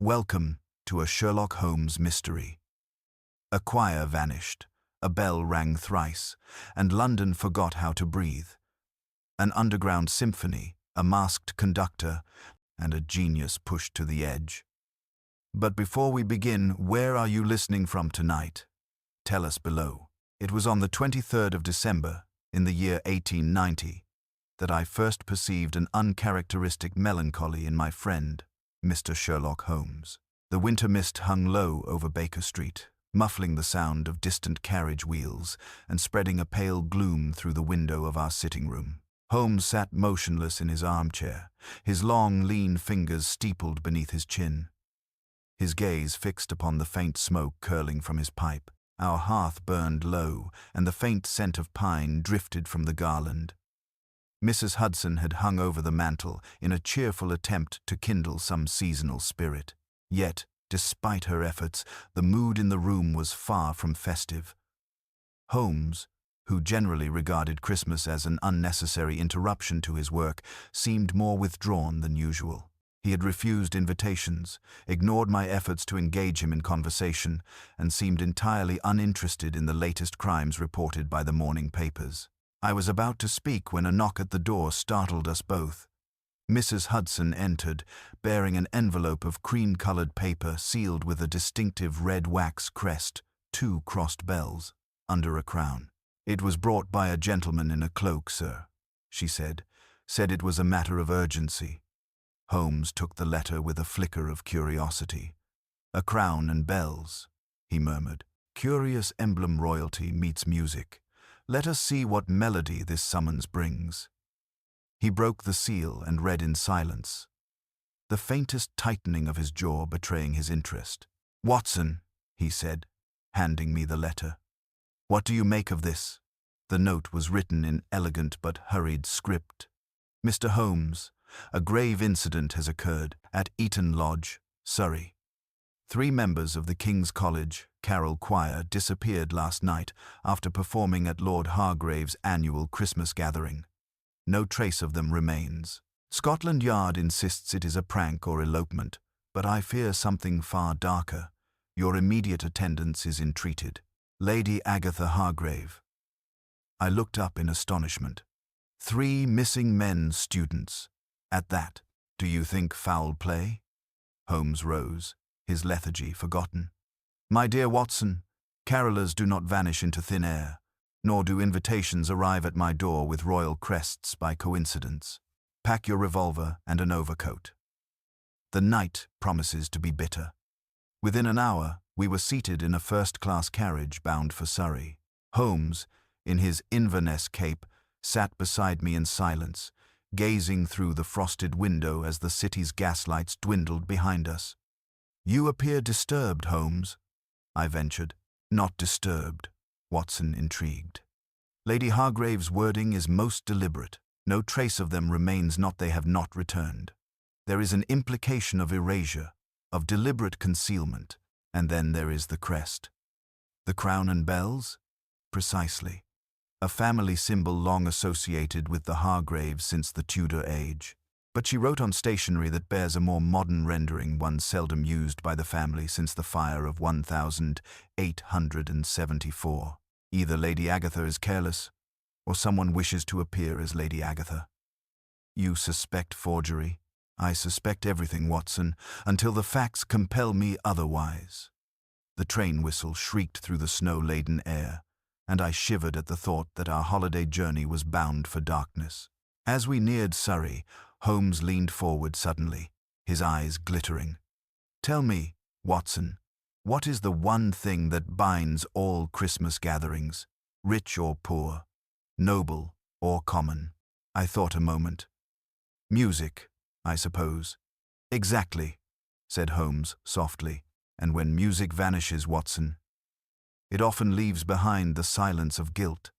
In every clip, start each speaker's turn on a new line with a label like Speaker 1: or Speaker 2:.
Speaker 1: Welcome to a Sherlock Holmes mystery. A choir vanished, a bell rang thrice, and London forgot how to breathe. An underground symphony, a masked conductor, and a genius pushed to the edge. But before we begin, where are you listening from tonight? Tell us below. It was on the 23rd of December, in the year 1890, that I first perceived an uncharacteristic melancholy in my friend, Mr. Sherlock Holmes. The winter mist hung low over Baker Street, muffling the sound of distant carriage wheels and spreading a pale gloom through the window of our sitting room. Holmes sat motionless in his armchair, his long, lean fingers steepled beneath his chin. His gaze fixed upon the faint smoke curling from his pipe. Our hearth burned low, and the faint scent of pine drifted from the garland. Mrs. Hudson had hung over the mantel in a cheerful attempt to kindle some seasonal spirit. Yet, despite her efforts, the mood in the room was far from festive. Holmes, who generally regarded Christmas as an unnecessary interruption to his work, seemed more withdrawn than usual. He had refused invitations, ignored my efforts to engage him in conversation, and seemed entirely uninterested in the latest crimes reported by the morning papers. I was about to speak when a knock at the door startled us both. Mrs. Hudson entered, bearing an envelope of cream-colored paper sealed with a distinctive red wax crest, 2 crossed bells, under a crown. "It was brought by a gentleman in a cloak, sir," she said it was a matter of urgency. Holmes took the letter with a flicker of curiosity. "A crown and bells," he murmured. "Curious emblem royalty meets music. Let us see what melody this summons brings." He broke the seal and read in silence, the faintest tightening of his jaw betraying his interest. "Watson," he said, handing me the letter. "What do you make of this?" The note was written in elegant but hurried script. "Mr. Holmes, a grave incident has occurred at Eton Lodge, Surrey. 3 members of the King's College Carol Choir disappeared last night after performing at Lord Hargrave's annual Christmas gathering. No trace of them remains. Scotland Yard insists it is a prank or elopement, but I fear something far darker. Your immediate attendance is entreated. Lady Agatha Hargrave." I looked up in astonishment. 3 missing men students. At that, do you think foul play? Holmes rose, his lethargy forgotten. "My dear Watson, carolers do not vanish into thin air, nor do invitations arrive at my door with royal crests by coincidence. Pack your revolver and an overcoat. The night promises to be bitter." Within an hour, we were seated in a first-class carriage bound for Surrey. Holmes, in his Inverness cape, sat beside me in silence, gazing through the frosted window as the city's gaslights dwindled behind us. "You appear disturbed, Holmes," I ventured. "Not disturbed," Watson intrigued. "Lady Hargrave's wording is most deliberate. No trace of them remains, not they have not returned. There is an implication of erasure, of deliberate concealment, and then there is the crest." "The crown and bells?" "Precisely. A family symbol long associated with the Hargraves since the Tudor age. But she wrote on stationery that bears a more modern rendering, one seldom used by the family since the fire of 1874. Either Lady Agatha is careless, or someone wishes to appear as Lady Agatha." "You suspect forgery?" "I suspect everything, Watson, until the facts compel me otherwise." The train whistle shrieked through the snow-laden air, and I shivered at the thought that our holiday journey was bound for darkness. As we neared Surrey, Holmes leaned forward suddenly, his eyes glittering. "Tell me, Watson, what is the one thing that binds all Christmas gatherings, rich or poor, noble or common?" I thought a moment. "Music, I suppose." "Exactly," said Holmes softly. "And when music vanishes, Watson, it often leaves behind the silence of guilt."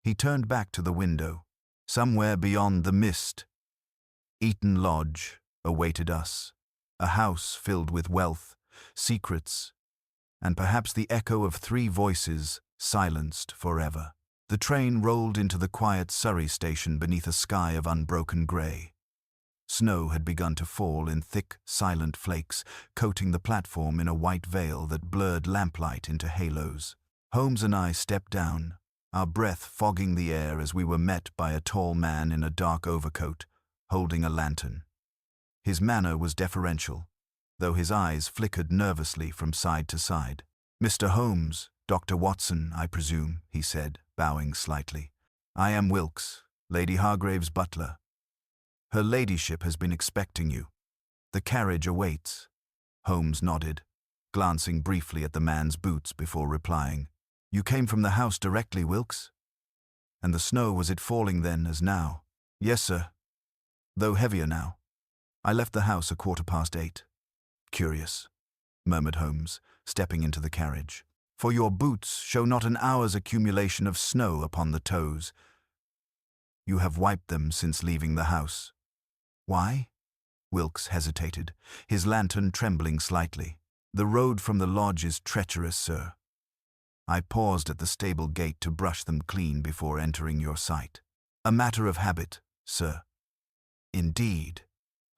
Speaker 1: He turned back to the window. Somewhere beyond the mist, Eton Lodge awaited us, a house filled with wealth, secrets, and perhaps the echo of 3 voices silenced forever. The train rolled into the quiet Surrey station beneath a sky of unbroken grey. Snow had begun to fall in thick, silent flakes, coating the platform in a white veil that blurred lamplight into halos. Holmes and I stepped down, our breath fogging the air as we were met by a tall man in a dark overcoat, holding a lantern. His manner was deferential, though his eyes flickered nervously from side to side. "Mr. Holmes, Dr. Watson, I presume," he said, bowing slightly. "I am Wilkes, Lady Hargrave's butler. Her ladyship has been expecting you. The carriage awaits." Holmes nodded, glancing briefly at the man's boots before replying. "You came from the house directly, Wilkes? And the snow, was it falling then as now?" "Yes, sir, though heavier now. I left the house 8:15. "Curious," murmured Holmes, stepping into the carriage. "For your boots show not an hour's accumulation of snow upon the toes. You have wiped them since leaving the house." "Why?" Wilkes hesitated, his lantern trembling slightly. "The road from the lodge is treacherous, sir. I paused at the stable gate to brush them clean before entering your sight. A matter of habit, sir." "Indeed,"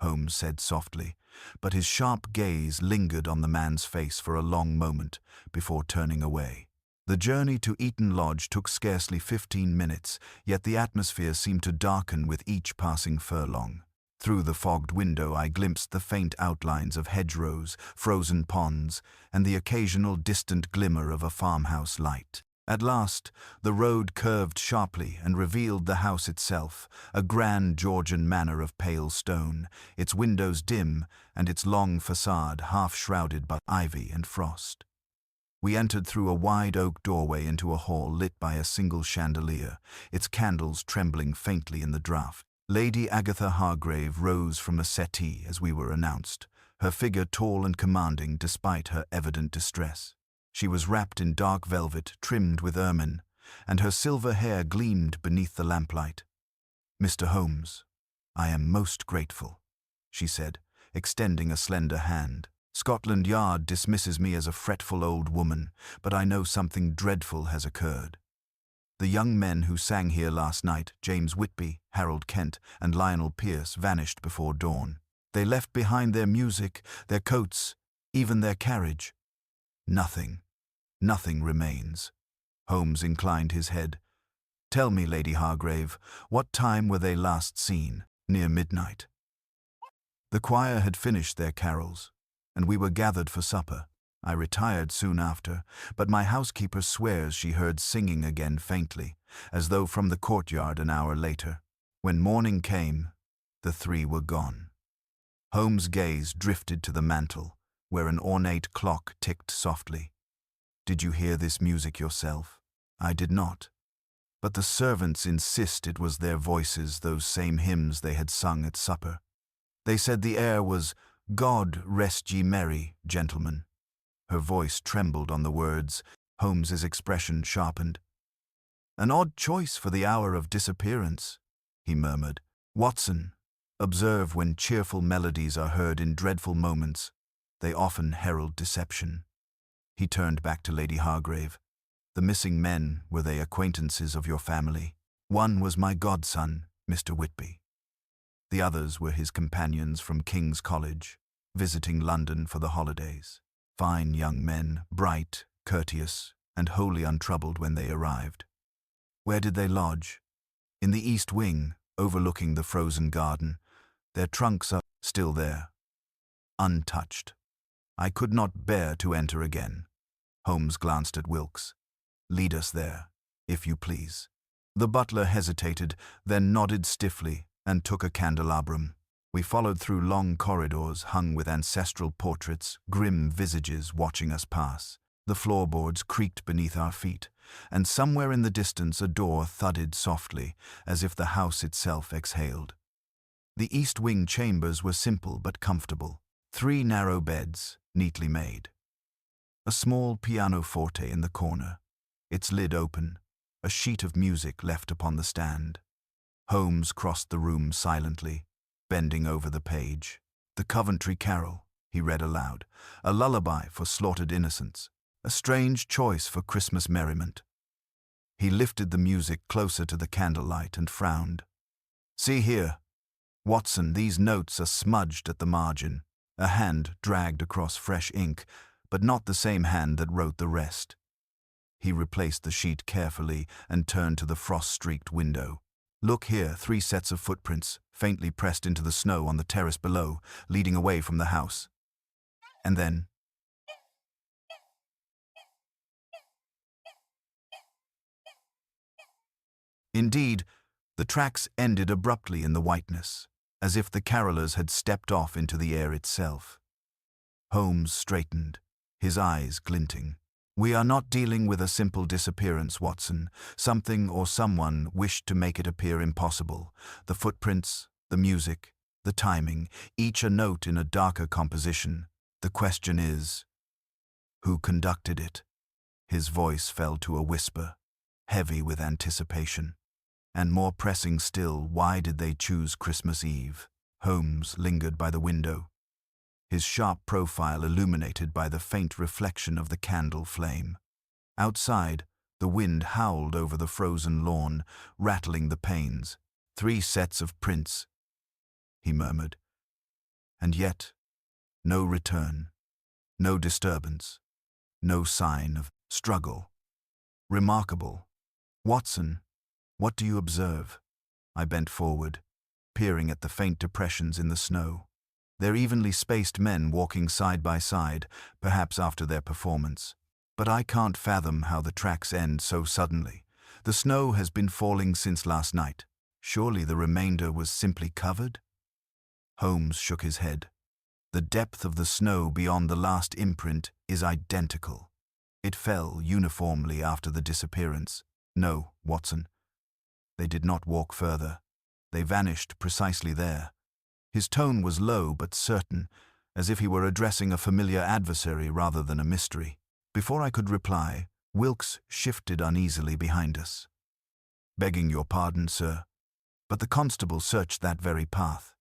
Speaker 1: Holmes said softly, but his sharp gaze lingered on the man's face for a long moment before turning away. The journey to Eton Lodge took scarcely 15 minutes, yet the atmosphere seemed to darken with each passing furlong. Through the fogged window I glimpsed the faint outlines of hedgerows, frozen ponds, and the occasional distant glimmer of a farmhouse light. At last, the road curved sharply and revealed the house itself, a grand Georgian manor of pale stone, its windows dim and its long facade half shrouded by ivy and frost. We entered through a wide oak doorway into a hall lit by a single chandelier, its candles trembling faintly in the draught. Lady Agatha Hargrave rose from a settee as we were announced, her figure tall and commanding despite her evident distress. She was wrapped in dark velvet trimmed with ermine, and her silver hair gleamed beneath the lamplight. "Mr. Holmes, I am most grateful," she said, extending a slender hand. "Scotland Yard dismisses me as a fretful old woman, but I know something dreadful has occurred. The young men who sang here last night, James Whitby, Harold Kent, and Lionel Pierce, vanished before dawn. They left behind their music, their coats, even their carriage. Nothing remains." Holmes inclined his head. "Tell me, Lady Hargrave, what time were they last seen?" "Near midnight." The choir had finished their carols, and we were gathered for supper. I retired soon after, but my housekeeper swears she heard singing again faintly, as though from the courtyard an hour later. When morning came, the three were gone. Holmes' gaze drifted to the mantel, where an ornate clock ticked softly. "Did you hear this music yourself?" "I did not. But the servants insist it was their voices, those same hymns they had sung at supper. They said the air was 'God rest ye merry, gentlemen.'" Her voice trembled on the words. Holmes's expression sharpened. "An odd choice for the hour of disappearance," he murmured. "Watson, observe when cheerful melodies are heard in dreadful moments, they often herald deception." He turned back to Lady Hargrave. "The missing men, were they acquaintances of your family?" "One was my godson, Mr. Whitby. The others were his companions from King's College, visiting London for the holidays. Fine young men, bright, courteous, and wholly untroubled when they arrived." "Where did they lodge?" "In the east wing, overlooking the frozen garden. Their trunks are still there, untouched. I could not bear to enter again." Holmes glanced at Wilkes. "Lead us there, if you please." The butler hesitated, then nodded stiffly and took a candelabrum. We followed through long corridors hung with ancestral portraits, grim visages watching us pass. The floorboards creaked beneath our feet, and somewhere in the distance a door thudded softly, as if the house itself exhaled. The east wing chambers were simple but comfortable. 3 narrow beds, neatly made. A small pianoforte in the corner, its lid open, a sheet of music left upon the stand. Holmes crossed the room silently, bending over the page. "The Coventry Carol," he read aloud, "a lullaby for slaughtered innocents, a strange choice for Christmas merriment." He lifted the music closer to the candlelight and frowned. "See here, Watson, these notes are smudged at the margin. A hand dragged across fresh ink, but not the same hand that wrote the rest. He replaced the sheet carefully and turned to the frost-streaked window. Look here, 3 sets of footprints, faintly pressed into the snow on the terrace below, leading away from the house. And then, indeed, the tracks ended abruptly in the whiteness, as if the carolers had stepped off into the air itself. Holmes straightened, his eyes glinting. We are not dealing with a simple disappearance, Watson. Something or someone wished to make it appear impossible. The footprints, the music, the timing, each a note in a darker composition. The question is, who conducted it? His voice fell to a whisper, heavy with anticipation. And more pressing still, why did they choose Christmas Eve? Holmes lingered by the window, his sharp profile illuminated by the faint reflection of the candle flame. Outside, the wind howled over the frozen lawn, rattling the panes. 3 sets of prints, he murmured. And yet, no return, no disturbance, no sign of struggle. Remarkable. Watson, what do you observe? I bent forward, peering at the faint depressions in the snow. They're evenly spaced men walking side by side, perhaps after their performance. But I can't fathom how the tracks end so suddenly. The snow has been falling since last night. Surely the remainder was simply covered? Holmes shook his head. The depth of the snow beyond the last imprint is identical. It fell uniformly after the disappearance. No, Watson. They did not walk further. They vanished precisely there. His tone was low but certain, as if he were addressing a familiar adversary rather than a mystery. Before I could reply, Wilkes shifted uneasily behind us. Begging your pardon, sir, but the constable searched that very path.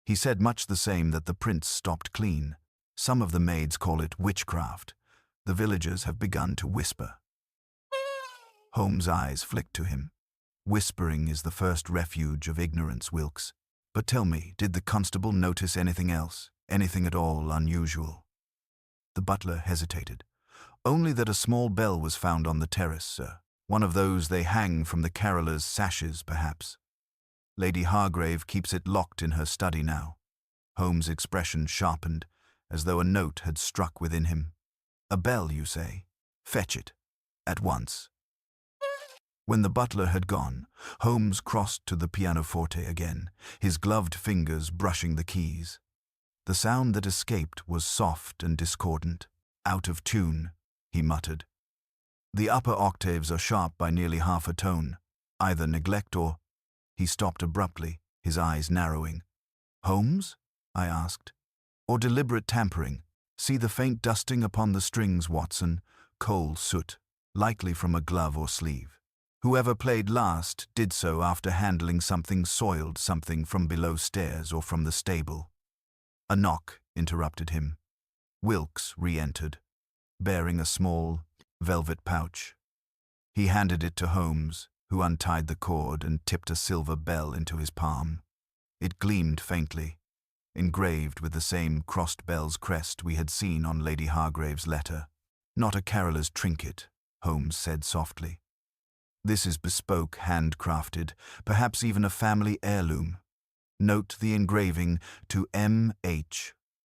Speaker 1: He said much the same, that the prints stopped clean. Some of the maids call it witchcraft. The villagers have begun to whisper. Holmes' eyes flicked to him. Whispering is the first refuge of ignorance, Wilkes. But tell me, did the constable notice anything else? Anything at all unusual? The butler hesitated. Only that a small bell was found on the terrace, sir. One of those they hang from the carolers' sashes, perhaps. Lady Hargrave keeps it locked in her study now. Holmes' expression sharpened, as though a note had struck within him. A bell, you say? Fetch it. At once. When the butler had gone, Holmes crossed to the pianoforte again, his gloved fingers brushing the keys. The sound that escaped was soft and discordant. Out of tune, he muttered. The upper octaves are sharp by nearly half a tone. Either neglect or... He stopped abruptly, his eyes narrowing. Holmes? I asked. Or deliberate tampering? See the faint dusting upon the strings, Watson. Coal soot, likely from a glove or sleeve. Whoever played last did so after handling something soiled, something from below stairs or from the stable. A knock interrupted him. Wilkes re-entered, bearing a small velvet pouch. He handed it to Holmes, who untied the cord and tipped a silver bell into his palm. It gleamed faintly, engraved with the same crossed bell's crest we had seen on Lady Hargrave's letter. Not a caroller's trinket, Holmes said softly. This is bespoke, handcrafted, perhaps even a family heirloom. Note the engraving to M.H.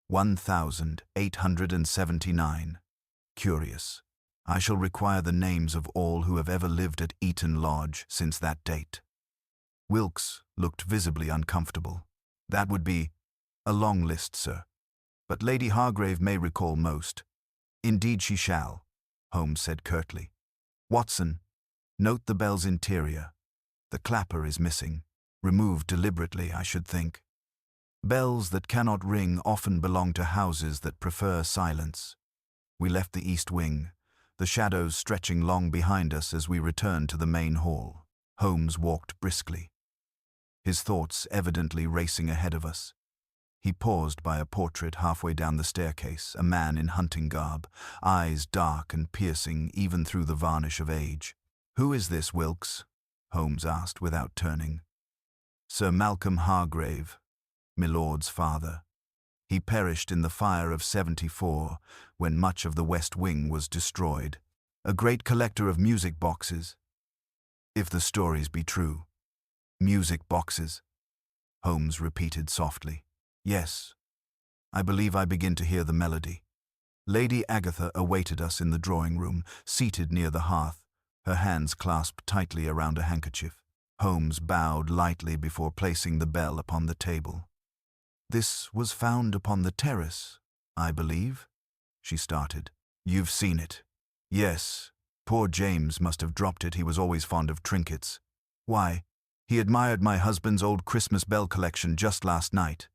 Speaker 1: 1879. Curious. I shall require the names of all who have ever lived at Eton Lodge since that date. Wilkes looked visibly uncomfortable. That would be a long list, sir. But Lady Hargrave may recall most. Indeed she shall, Holmes said curtly. Watson, note the bell's interior. The clapper is missing. Removed deliberately, I should think. Bells that cannot ring often belong to houses that prefer silence. We left the east wing, the shadows stretching long behind us as we returned to the main hall. Holmes walked briskly, his thoughts evidently racing ahead of us. He paused by a portrait halfway down the staircase, a man in hunting garb, eyes dark and piercing even through the varnish of age. Who is this, Wilkes? Holmes asked without turning. Sir Malcolm Hargrave, milord's father. He perished in the fire of '74, when much of the West Wing was destroyed. A great collector of music boxes. If the stories be true. Music boxes, Holmes repeated softly. Yes, I believe I begin to hear the melody. Lady Agatha awaited us in the drawing room, seated near the hearth, her hands clasped tightly around a handkerchief. Holmes bowed lightly before placing the bell upon the table. "This was found upon the terrace, I believe," she started. "You've seen it?" "Yes. Poor James must have dropped it. He was always fond of trinkets." "Why, he admired my husband's old Christmas bell collection just last night."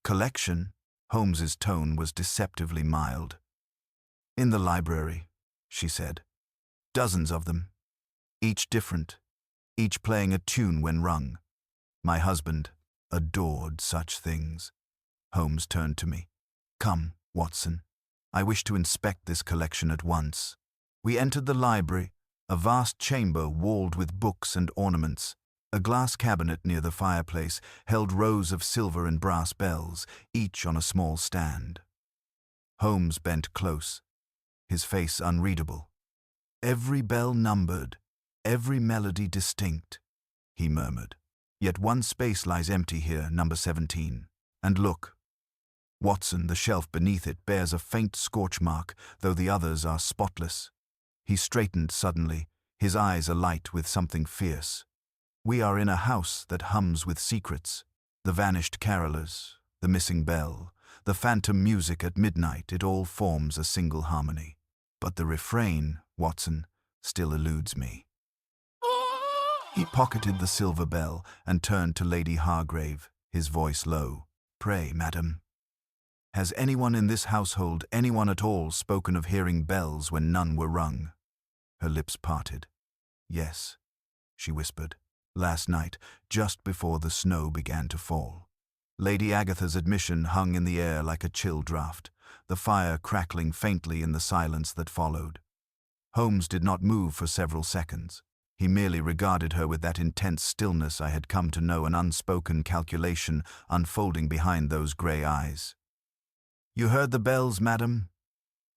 Speaker 1: "Collection?" Holmes's tone was deceptively mild. "In the library," she said. "Dozens of them. Each different. Each playing a tune when rung. My husband adored such things." Holmes turned to me. "Come, Watson. I wish to inspect this collection at once." We entered the library, a vast chamber walled with books and ornaments. A glass cabinet near the fireplace held rows of silver and brass bells, each on a small stand. Holmes bent close, his face unreadable. "Every bell numbered, every melody distinct," he murmured. "Yet one space lies empty here, number 17. And look, Watson, the shelf beneath it bears a faint scorch mark, though the others are spotless." He straightened suddenly, his eyes alight with something fierce. "We are in a house that hums with secrets. The vanished carolers, the missing bell, the phantom music at midnight, it all forms a single harmony. But the refrain, Watson, still eludes me." He pocketed the silver bell and turned to Lady Hargrave, his voice low. "Pray, madam, has anyone in this household, anyone at all, spoken of hearing bells when none were rung?" Her lips parted. "Yes," she whispered. "Last night, just before the snow began to fall." Lady Agatha's admission hung in the air like a chill draught, the fire crackling faintly in the silence that followed. Holmes did not move for several seconds. He merely regarded her with that intense stillness I had come to know, an unspoken calculation unfolding behind those grey eyes. "You heard the bells, madam?"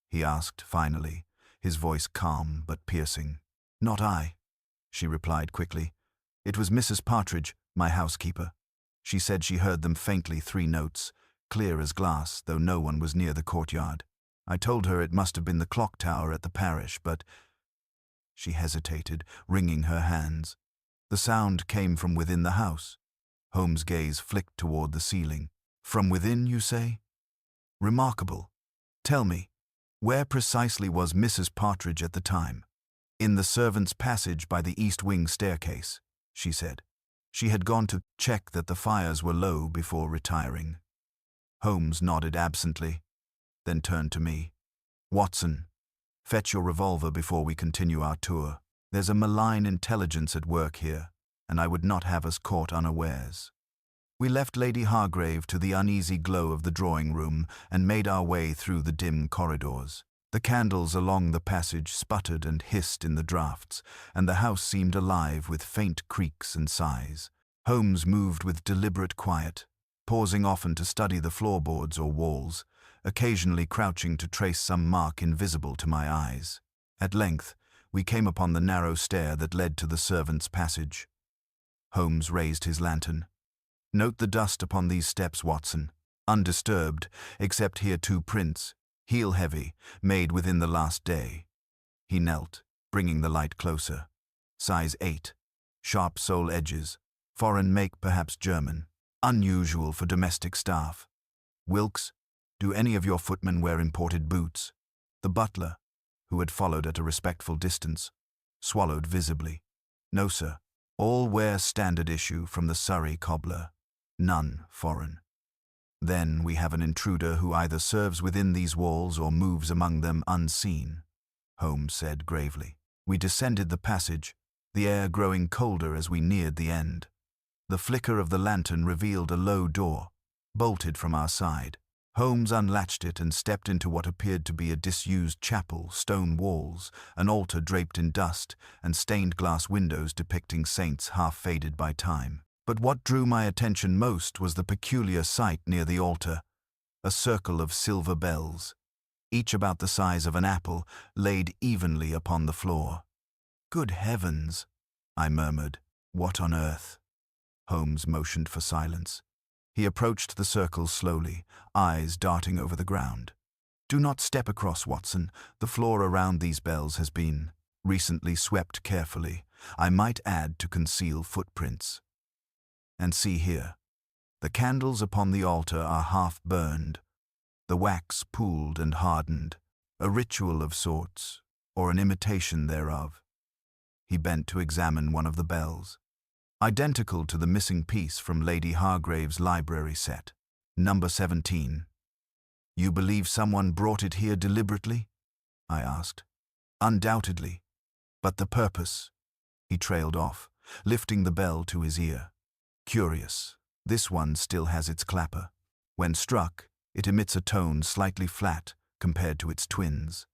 Speaker 1: he asked finally, his voice calm but piercing. "Not I," she replied quickly. "It was Mrs. Partridge, my housekeeper. She said she heard them faintly, 3 notes, clear as glass, though no one was near the courtyard. I told her it must have been the clock tower at the parish, but—" She hesitated, wringing her hands. "The sound came from within the house." Holmes' gaze flicked toward the ceiling. "From within, you say? Remarkable. Tell me, where precisely was Mrs. Partridge at the time?" "In the servants' passage by the east wing staircase," she said. "She had gone to check that the fires were low before retiring." Holmes nodded absently, then turned to me. "Watson, fetch your revolver before we continue our tour. There's a malign intelligence at work here, and I would not have us caught unawares." We left Lady Hargrave to the uneasy glow of the drawing room and made our way through the dim corridors. The candles along the passage sputtered and hissed in the draughts, and the house seemed alive with faint creaks and sighs. Holmes moved with deliberate quiet, pausing often to study the floorboards or walls, occasionally crouching to trace some mark invisible to my eyes. At length, we came upon the narrow stair that led to the servants' passage. Holmes raised his lantern. "Note the dust upon these steps, Watson. Undisturbed, except here 2 prints, heel-heavy, made within the last day." He knelt, bringing the light closer. "Size 8, sharp sole edges, foreign make, perhaps German, unusual for domestic staff. Wilkes, do any of your footmen wear imported boots?" The butler, who had followed at a respectful distance, swallowed visibly. "No, sir. All wear standard issue from the Surrey cobbler. None foreign." "Then we have an intruder who either serves within these walls or moves among them unseen," Holmes said gravely. We descended the passage, the air growing colder as we neared the end. The flicker of the lantern revealed a low door, bolted from our side. Holmes unlatched it and stepped into what appeared to be a disused chapel, stone walls, an altar draped in dust, and stained glass windows depicting saints half faded by time. But what drew my attention most was the peculiar sight near the altar, a circle of silver bells, each about the size of an apple, laid evenly upon the floor. "Good heavens," I murmured. "What on earth?" Holmes motioned for silence. He approached the circle slowly, eyes darting over the ground. "Do not step across, Watson. The floor around these bells has been recently swept carefully. I might add, to conceal footprints. And see here. The candles upon the altar are half burned, the wax pooled and hardened, a ritual of sorts, or an imitation thereof." He bent to examine one of the bells, identical to the missing piece from Lady Hargrave's library set, number 17. "You believe someone brought it here deliberately?" I asked. "Undoubtedly. But the purpose?" He trailed off, lifting the bell to his ear. "Curious. This one still has its clapper. When struck, it emits a tone slightly flat compared to its twins.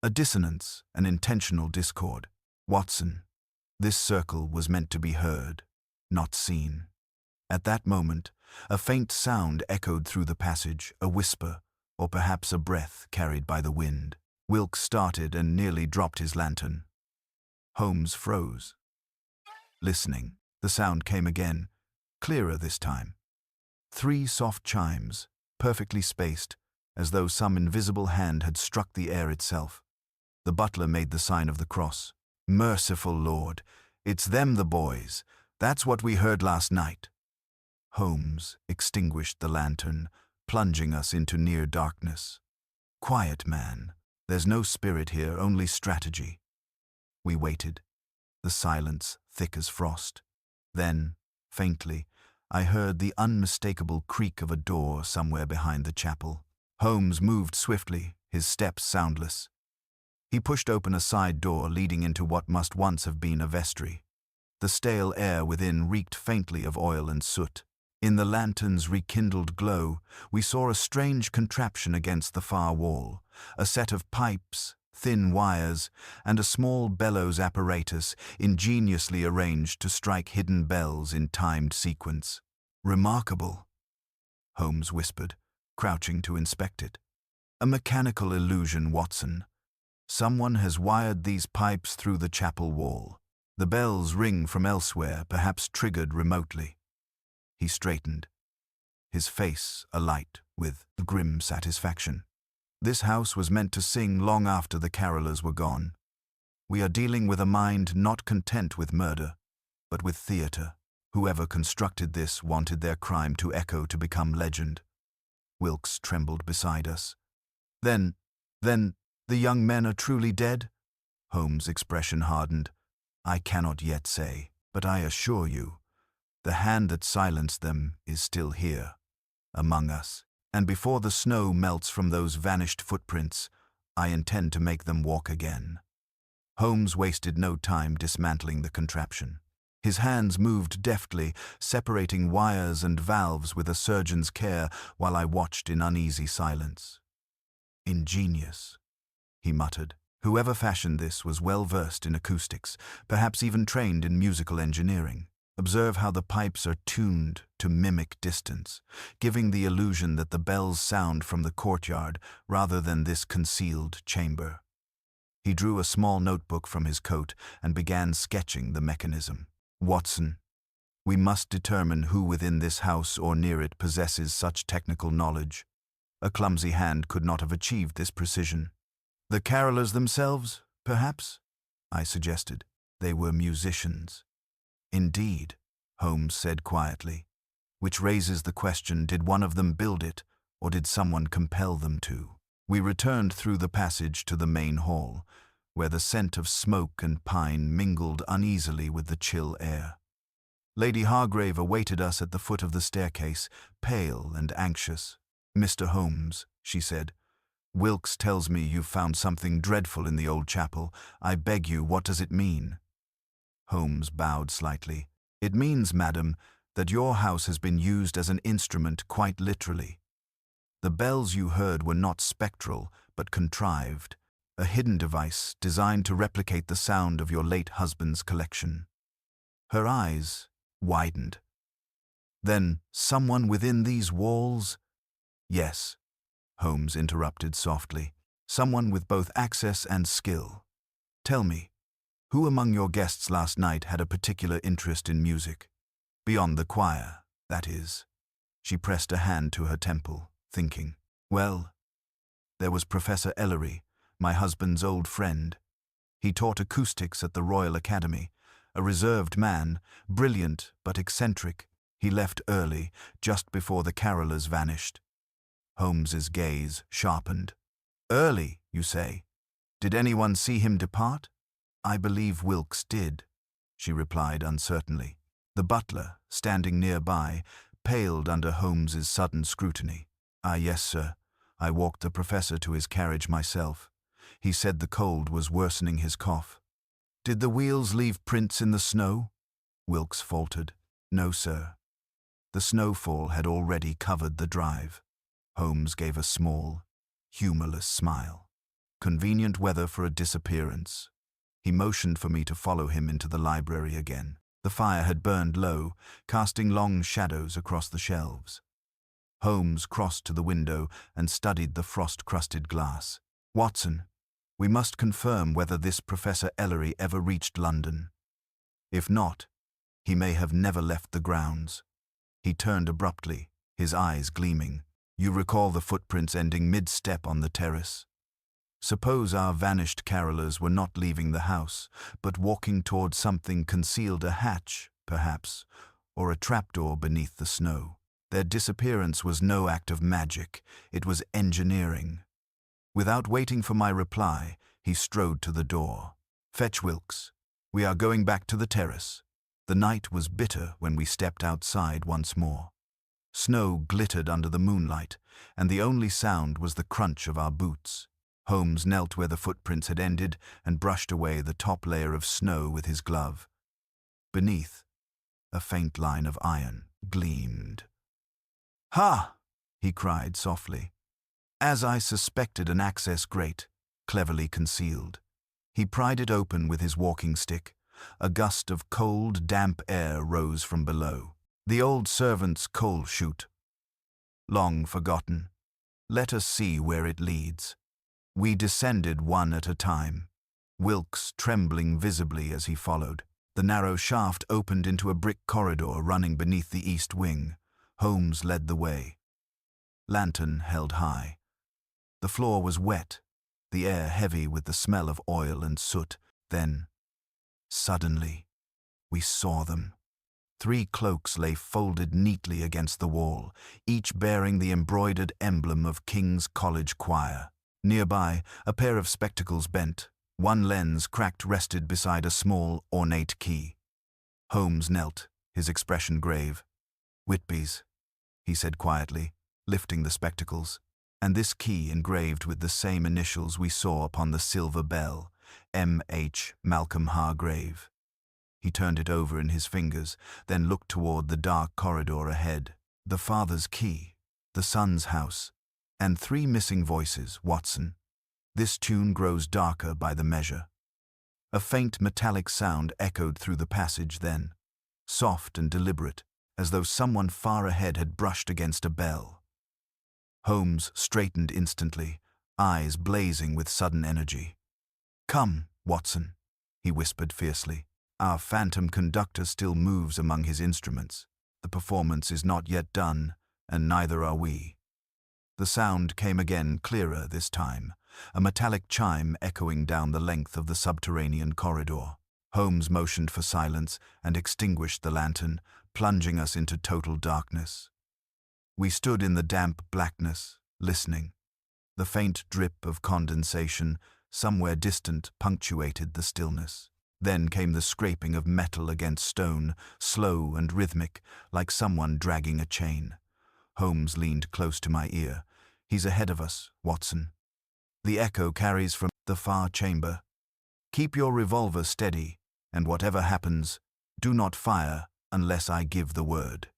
Speaker 1: A dissonance, an intentional discord. Watson, this circle was meant to be heard, not seen." At that moment, a faint sound echoed through the passage, a whisper, or perhaps a breath carried by the wind. Wilkes started and nearly dropped his lantern. Holmes froze. Listening, the sound came again, clearer this time. 3 soft chimes, perfectly spaced, as though some invisible hand had struck the air itself. The butler made the sign of the cross. "Merciful Lord, it's them, the boys. That's what we heard last night." Holmes extinguished the lantern, plunging us into near darkness. "Quiet, man. There's no spirit here, only strategy." We waited, the silence thick as frost. Then, faintly, I heard the unmistakable creak of a door somewhere behind the chapel. Holmes moved swiftly, his steps soundless. He pushed open a side door leading into what must once have been a vestry. The stale air within reeked faintly of oil and soot. In the lantern's rekindled glow, we saw a strange contraption against the far wall, a set of pipes, thin wires, and a small bellows apparatus ingeniously arranged to strike hidden bells in timed sequence. "Remarkable," Holmes whispered, crouching to inspect it. "A mechanical illusion, Watson. Someone has wired these pipes through the chapel wall. The bells ring from elsewhere, perhaps triggered remotely." He straightened, his face alight with grim satisfaction. This house was meant to sing long after the carolers were gone. We are dealing with a mind not content with murder, but with theater. Whoever constructed this wanted their crime to echo, to become legend. Wilkes trembled beside us. Then, the young men are truly dead?" Holmes' expression hardened. "I cannot yet say, but I assure you, the hand that silenced them is still here, among us. And before the snow melts from those vanished footprints, I intend to make them walk again." Holmes wasted no time dismantling the contraption. His hands moved deftly, separating wires and valves with a surgeon's care, while I watched in uneasy silence. "Ingenious," he muttered. "Whoever fashioned this was well versed in acoustics, perhaps even trained in musical engineering. Observe how the pipes are tuned to mimic distance, giving the illusion that the bells sound from the courtyard rather than this concealed chamber." He drew a small notebook from his coat and began sketching the mechanism. "Watson, we must determine who within this house or near it possesses such technical knowledge. A clumsy hand could not have achieved this precision." "The carolers themselves, perhaps?" I suggested. "They were musicians." "Indeed," Holmes said quietly. "Which raises the question, did one of them build it, or did someone compel them to?" We returned through the passage to the main hall, where the scent of smoke and pine mingled uneasily with the chill air. Lady Hargrave awaited us at the foot of the staircase, pale and anxious. "Mr. Holmes," she said, "Wilkes tells me you've found something dreadful in the old chapel. I beg you, what does it mean?" Holmes bowed slightly. "It means, madam, that your house has been used as an instrument quite literally. The bells you heard were not spectral, but contrived, a hidden device designed to replicate the sound of your late husband's collection." Her eyes, widened. Then, someone within these walls? Yes, Holmes interrupted softly. Someone with both access and skill. Tell me, who among your guests last night had a particular interest in music? Beyond the choir, that is. She pressed a hand to her temple, thinking. Well, there was Professor Ellery, my husband's old friend. He taught acoustics at the Royal Academy. A reserved man, brilliant but eccentric. He left early, just before the carolers vanished. Holmes's gaze sharpened. Early, you say? Did anyone see him depart? I believe Wilkes did, she replied uncertainly. The butler, standing nearby, paled under Holmes's sudden scrutiny. Ah, yes, sir. I walked the professor to his carriage myself. He said the cold was worsening his cough. Did the wheels leave prints in the snow? Wilkes faltered. No, sir. The snowfall had already covered the drive. Holmes gave a small, humorless smile. Convenient weather for a disappearance. He motioned for me to follow him into the library again. The fire had burned low, casting long shadows across the shelves. Holmes crossed to the window and studied the frost-crusted glass. Watson, we must confirm whether this Professor Ellery ever reached London. If not, he may have never left the grounds. He turned abruptly, his eyes gleaming. You recall the footprints ending mid-step on the terrace? Suppose our vanished carolers were not leaving the house, but walking toward something concealed, a hatch, perhaps, or a trapdoor beneath the snow. Their disappearance was no act of magic, it was engineering. Without waiting for my reply, he strode to the door. Fetch Wilkes. We are going back to the terrace. The night was bitter when we stepped outside once more. Snow glittered under the moonlight, and the only sound was the crunch of our boots. Holmes knelt where the footprints had ended and brushed away the top layer of snow with his glove. Beneath, a faint line of iron gleamed. Ha! He cried softly. As I suspected, an access grate, cleverly concealed. He pried it open with his walking stick. A gust of cold, damp air rose from below. The old servant's coal chute. Long forgotten. Let us see where it leads. We descended one at a time, Wilkes trembling visibly as he followed. The narrow shaft opened into a brick corridor running beneath the east wing. Holmes led the way. Lantern held high. The floor was wet, the air heavy with the smell of oil and soot. Then, suddenly, we saw them. 3 cloaks lay folded neatly against the wall, each bearing the embroidered emblem of King's College Choir. Nearby, a pair of spectacles bent. One lens cracked rested beside a small, ornate key. Holmes knelt, his expression grave. Whitby's, he said quietly, lifting the spectacles. And this key engraved with the same initials we saw upon the silver bell, M.H. Malcolm Hargrave. He turned it over in his fingers, then looked toward the dark corridor ahead. The father's key, the son's house, and 3 missing voices, Watson. This tune grows darker by the measure. A faint metallic sound echoed through the passage then, soft and deliberate, as though someone far ahead had brushed against a bell. Holmes straightened instantly, eyes blazing with sudden energy. Come, Watson, he whispered fiercely. Our phantom conductor still moves among his instruments. The performance is not yet done, and neither are we. The sound came again, clearer this time, a metallic chime echoing down the length of the subterranean corridor. Holmes motioned for silence and extinguished the lantern, plunging us into total darkness. We stood in the damp blackness, listening. The faint drip of condensation, somewhere distant, punctuated the stillness. Then came the scraping of metal against stone, slow and rhythmic, like someone dragging a chain. Holmes leaned close to my ear. He's ahead of us, Watson. The echo carries from the far chamber. Keep your revolver steady, and whatever happens, do not fire unless I give the word.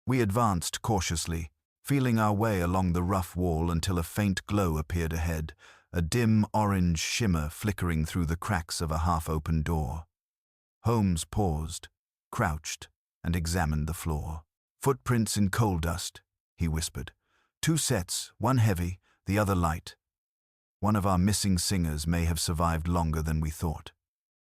Speaker 1: We advanced cautiously, feeling our way along the rough wall until a faint glow appeared ahead, a dim orange shimmer flickering through the cracks of a half-open door. Holmes paused, crouched, and examined the floor. "Footprints in coal dust," he whispered. "Two sets, one heavy, the other light. One of our missing singers may have survived longer than we thought."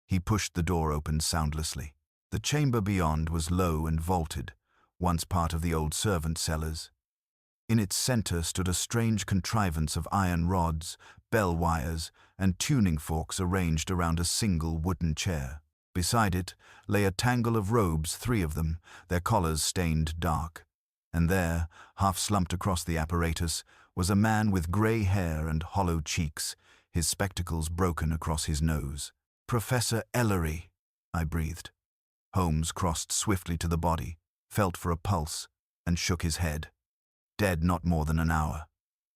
Speaker 1: He pushed the door open soundlessly. The chamber beyond was low and vaulted, once part of the old servant cellars. In its center stood a strange contrivance of iron rods, bell wires, and tuning forks arranged around a single wooden chair. Beside it lay a tangle of robes, 3 of them, their collars stained dark. And there, half slumped across the apparatus, was a man with grey hair and hollow cheeks, his spectacles broken across his nose. "Professor Ellery," I breathed. Holmes crossed swiftly to the body, felt for a pulse, and shook his head. "Dead not more than an hour.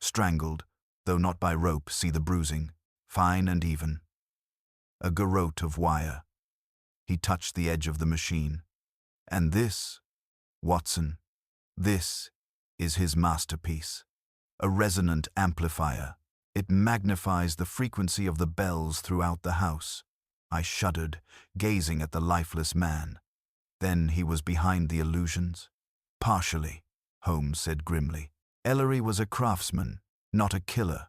Speaker 1: Strangled, though not by rope, see the bruising, fine and even. A garrote of wire." He touched the edge of the machine. "And this, Watson, this is his masterpiece. A resonant amplifier. It magnifies the frequency of the bells throughout the house." I shuddered, gazing at the lifeless man. Then he was behind the illusions? "Partially," Holmes said grimly. "Ellery was a craftsman, not a killer.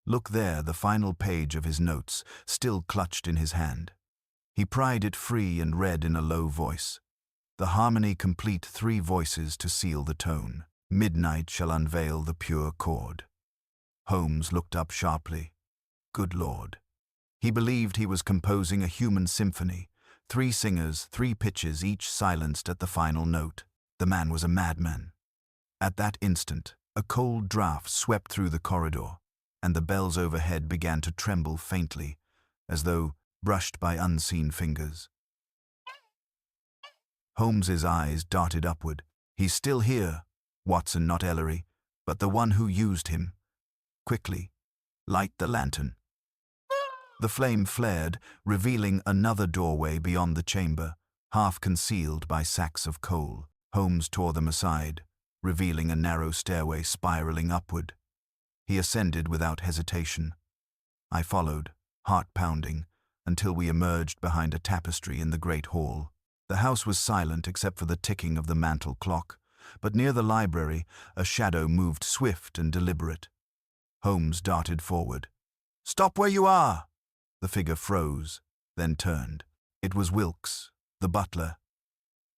Speaker 1: Look there, the final page of his notes, still clutched in his hand." He pried it free and read in a low voice. "The harmony complete, 3 voices to seal the tone. Midnight shall unveil the pure chord." Holmes looked up sharply. Good Lord. He believed he was composing a human symphony. 3 singers, 3 pitches, each silenced at the final note. The man was a madman. At that instant, a cold draught swept through the corridor, and the bells overhead began to tremble faintly, as though brushed by unseen fingers. Holmes's eyes darted upward. "He's still here, Watson, not Ellery, but the one who used him. Quickly, light the lantern." The flame flared, revealing another doorway beyond the chamber, half concealed by sacks of coal. Holmes tore them aside, revealing a narrow stairway spiraling upward. He ascended without hesitation. I followed, heart pounding, until we emerged behind a tapestry in the great hall. The house was silent except for the ticking of the mantel clock, but near the library a shadow moved swift and deliberate. Holmes darted forward. "Stop where you are!" The figure froze, then turned. It was Wilkes, the butler.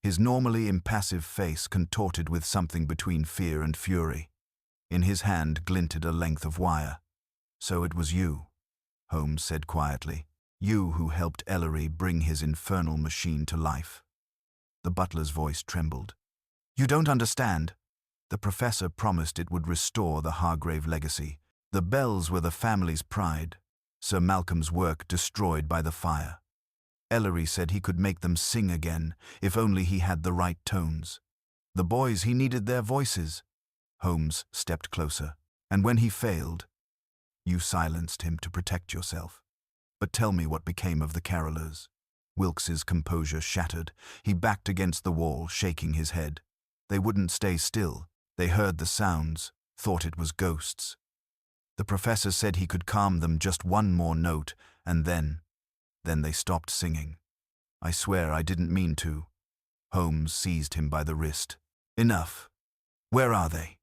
Speaker 1: His normally impassive face contorted with something between fear and fury. In his hand glinted a length of wire. "So it was you," Holmes said quietly. "You who helped Ellery bring his infernal machine to life." The butler's voice trembled. "You don't understand. The professor promised it would restore the Hargrave legacy. The bells were the family's pride. Sir Malcolm's work destroyed by the fire. Ellery said he could make them sing again, if only he had the right tones. The boys, he needed their voices." Holmes stepped closer. "And when he failed, you silenced him to protect yourself. But tell me what became of the carolers." Wilkes's composure shattered. He backed against the wall, shaking his head. "They wouldn't stay still. They heard the sounds, thought it was ghosts. The professor said he could calm them, just one more note, and then they stopped singing. I swear I didn't mean to." Holmes seized him by the wrist. "Enough. Where are they?"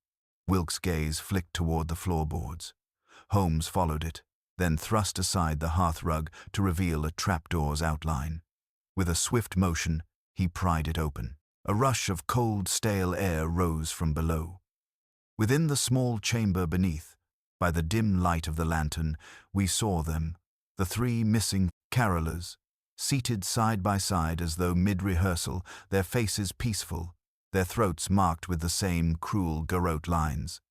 Speaker 1: Wilkes' gaze flicked toward the floorboards. Holmes followed it, then thrust aside the hearthrug to reveal a trapdoor's outline. With a swift motion, he pried it open. A rush of cold, stale air rose from below. Within the small chamber beneath, by the dim light of the lantern, we saw them, the 3 missing carolers, seated side by side as though mid-rehearsal, their faces peaceful, their throats marked with the same cruel garrote lines.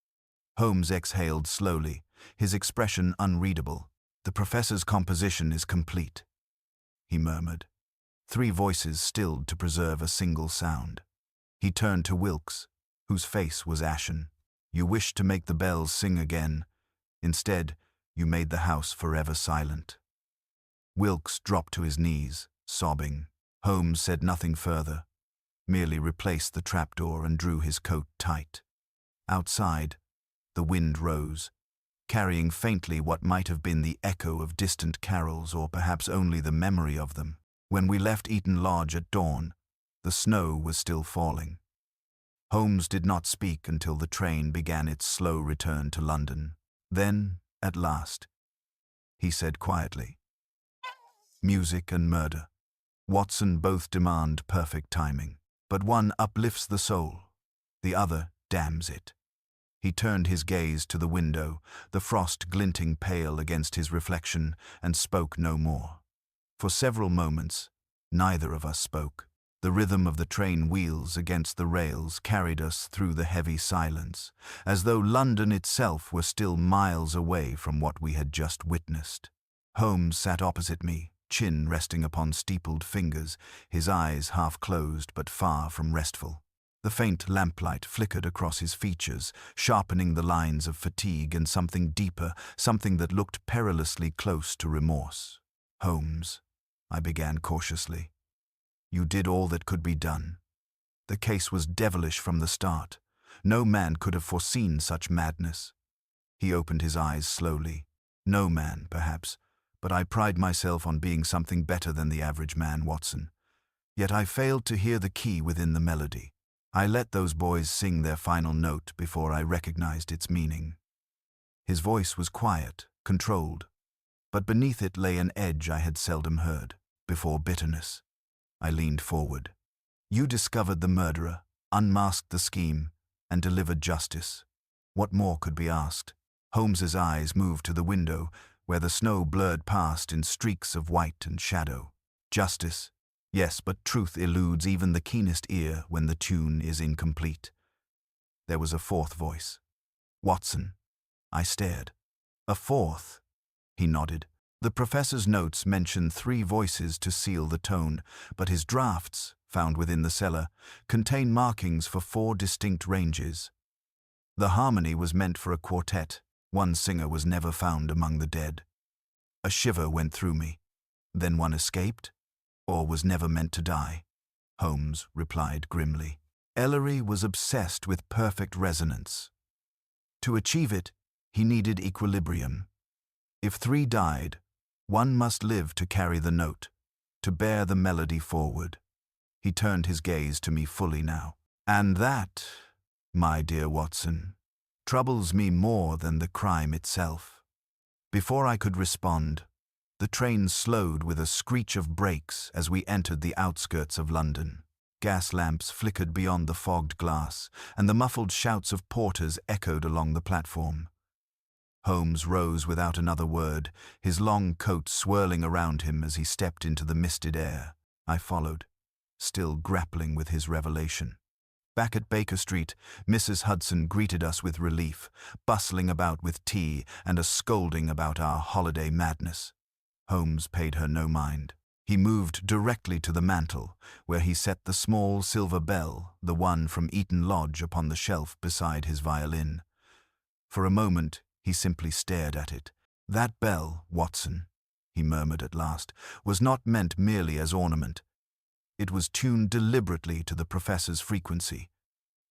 Speaker 1: Holmes exhaled slowly, his expression unreadable. "The professor's composition is complete," he murmured. 3 voices stilled to preserve a single sound. He turned to Wilkes, whose face was ashen. "You wished to make the bells sing again. Instead, you made the house forever silent." Wilkes dropped to his knees, sobbing. Holmes said nothing further, merely replaced the trapdoor and drew his coat tight. Outside, the wind rose, carrying faintly what might have been the echo of distant carols, or perhaps only the memory of them. When we left Eaton Lodge at dawn, The snow was still falling. Holmes did not speak until the train began its slow return to London. Then, at last, he said quietly, "Music and murder, Watson, both demand perfect timing. But one uplifts the soul, the other damns it." He turned his gaze to the window, the frost glinting pale against his reflection, and spoke no more. For several moments, neither of us spoke. The rhythm of the train wheels against the rails carried us through the heavy silence, as though London itself were still miles away from what we had just witnessed. Holmes sat opposite me, chin resting upon steepled fingers, his eyes half closed but far from restful. The faint lamplight flickered across his features, sharpening the lines of fatigue and something deeper, something that looked perilously close to remorse. "Holmes," I began cautiously, "you did all that could be done. The case was devilish from the start. No man could have foreseen such madness." He opened his eyes slowly. "No man, perhaps, but I pride myself on being something better than the average man, Watson. Yet I failed to hear the key within the melody. I let those boys sing their final note before I recognized its meaning." His voice was quiet, controlled, but beneath it lay an edge I had seldom heard before: bitterness. I leaned forward. "You discovered the murderer, unmasked the scheme, and delivered justice. What more could be asked?" Holmes's eyes moved to the window, where the snow blurred past in streaks of white and shadow. "Justice? Yes, but truth eludes even the keenest ear when the tune is incomplete." There was a fourth voice. "Watson." I stared. "A fourth?" He nodded. The professor's notes mentioned 3 voices to seal the tone, but his drafts, found within the cellar, contain markings for 4 distinct ranges. The harmony was meant for a quartet. One singer was never found among the dead. A shiver went through me. Then one escaped, or was never meant to die? Holmes replied grimly. Ellery was obsessed with perfect resonance. To achieve it, he needed equilibrium. If 3 died, one must live to carry the note, to bear the melody forward. He turned his gaze to me fully now. "And that, my dear Watson, troubles me more than the crime itself." Before I could respond, the train slowed with a screech of brakes as we entered the outskirts of London. Gas lamps flickered beyond the fogged glass, and the muffled shouts of porters echoed along the platform. Holmes rose without another word, his long coat swirling around him as he stepped into the misted air. I followed, still grappling with his revelation. Back at Baker Street, Mrs. Hudson greeted us with relief, bustling about with tea and a scolding about our holiday madness. Holmes paid her no mind. He moved directly to the mantel, where he set the small silver bell, the one from Eton Lodge, upon the shelf beside his violin. For a moment, he simply stared at it. "That bell, Watson," he murmured at last, "was not meant merely as ornament. It was tuned deliberately to the professor's frequency.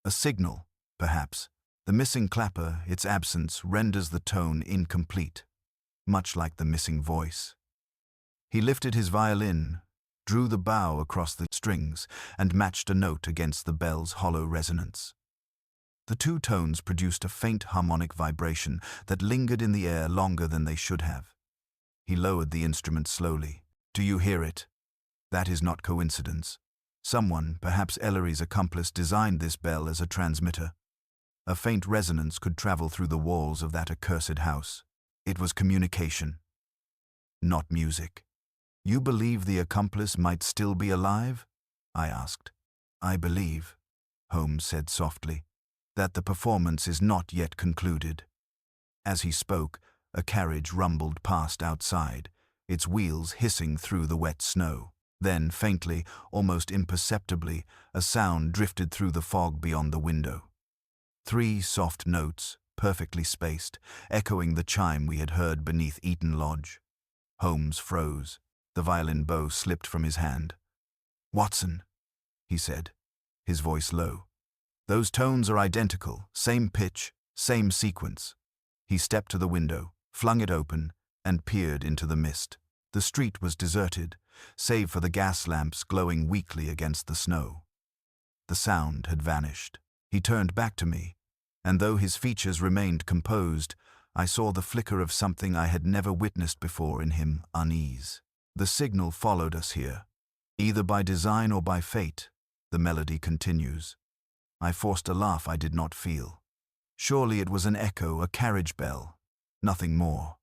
Speaker 1: A signal, perhaps. The missing clapper, its absence, renders the tone incomplete, much like the missing voice." He lifted his violin, drew the bow across the strings, and matched a note against the bell's hollow resonance. The 2 tones produced a faint harmonic vibration that lingered in the air longer than they should have. He lowered the instrument slowly. "Do you hear it? That is not coincidence. Someone, perhaps Ellery's accomplice, designed this bell as a transmitter. A faint resonance could travel through the walls of that accursed house. It was communication, not music." "You believe the accomplice might still be alive?" I asked. "I believe," Holmes said softly, "that the performance is not yet concluded." As he spoke, a carriage rumbled past outside, its wheels hissing through the wet snow. Then, faintly, almost imperceptibly, a sound drifted through the fog beyond the window. 3 soft notes, perfectly spaced, echoing the chime we had heard beneath Eton Lodge. Holmes froze. The violin bow slipped from his hand. "Watson," he said, his voice low, "those tones are identical, same pitch, same sequence." He stepped to the window, flung it open, and peered into the mist. The street was deserted, save for the gas lamps glowing weakly against the snow. The sound had vanished. He turned back to me, and though his features remained composed, I saw the flicker of something I had never witnessed before in him, unease. The signal followed us here, either by design or by fate. The melody continues. I forced a laugh I did not feel. Surely it was an echo, a carriage bell. Nothing more.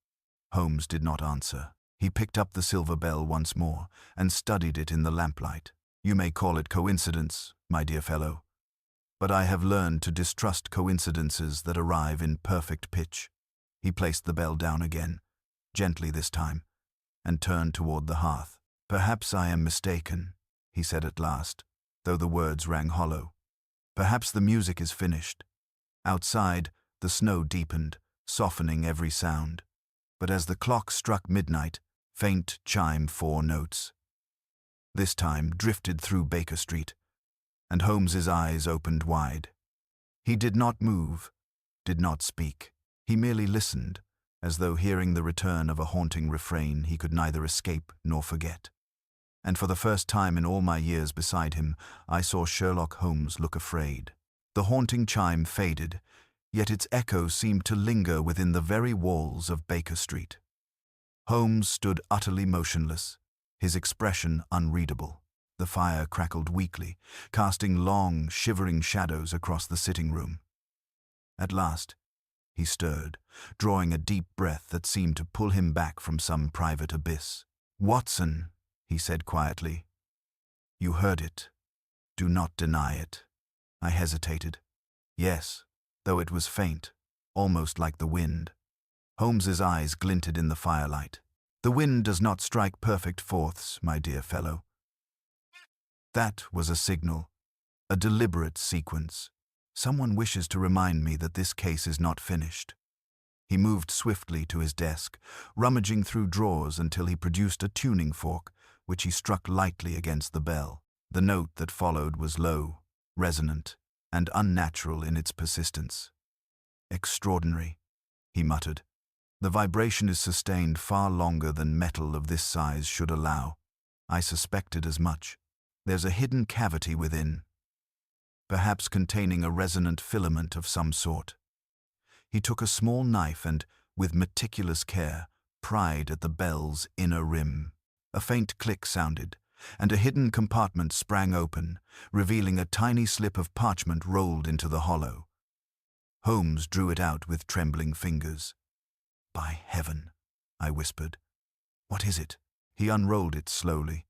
Speaker 1: Holmes did not answer. He picked up the silver bell once more and studied it in the lamplight. You may call it coincidence, my dear fellow, but I have learned to distrust coincidences that arrive in perfect pitch. He placed the bell down again, gently this time, and turned toward the hearth. Perhaps I am mistaken, he said at last, though the words rang hollow. Perhaps the music is finished. Outside, the snow deepened, softening every sound. But as the clock struck midnight, faint chime 4 notes. This time drifted through Baker Street, and Holmes's eyes opened wide. He did not move, did not speak. He merely listened, as though hearing the return of a haunting refrain he could neither escape nor forget. And for the first time in all my years beside him, I saw Sherlock Holmes look afraid. The haunting chime faded, yet its echo seemed to linger within the very walls of Baker Street. Holmes stood utterly motionless, his expression unreadable. The fire crackled weakly, casting long, shivering shadows across the sitting room. At last, he stirred, drawing a deep breath that seemed to pull him back from some private abyss. "Watson," he said quietly, "you heard it. Do not deny it." I hesitated. Yes, though it was faint, almost like the wind. Holmes's eyes glinted in the firelight. "The wind does not strike perfect fourths, my dear fellow." That was a signal, a deliberate sequence. Someone wishes to remind me that this case is not finished. He moved swiftly to his desk, rummaging through drawers until he produced a tuning fork, which he struck lightly against the bell. The note that followed was low, resonant, and unnatural in its persistence. "Extraordinary," he muttered. "The vibration is sustained far longer than metal of this size should allow. I suspected as much. There's a hidden cavity within, perhaps containing a resonant filament of some sort." He took a small knife and, with meticulous care, pried at the bell's inner rim. A faint click sounded, and a hidden compartment sprang open, revealing a tiny slip of parchment rolled into the hollow. Holmes drew it out with trembling fingers. "By heaven," I whispered. "What is it?" He unrolled it slowly,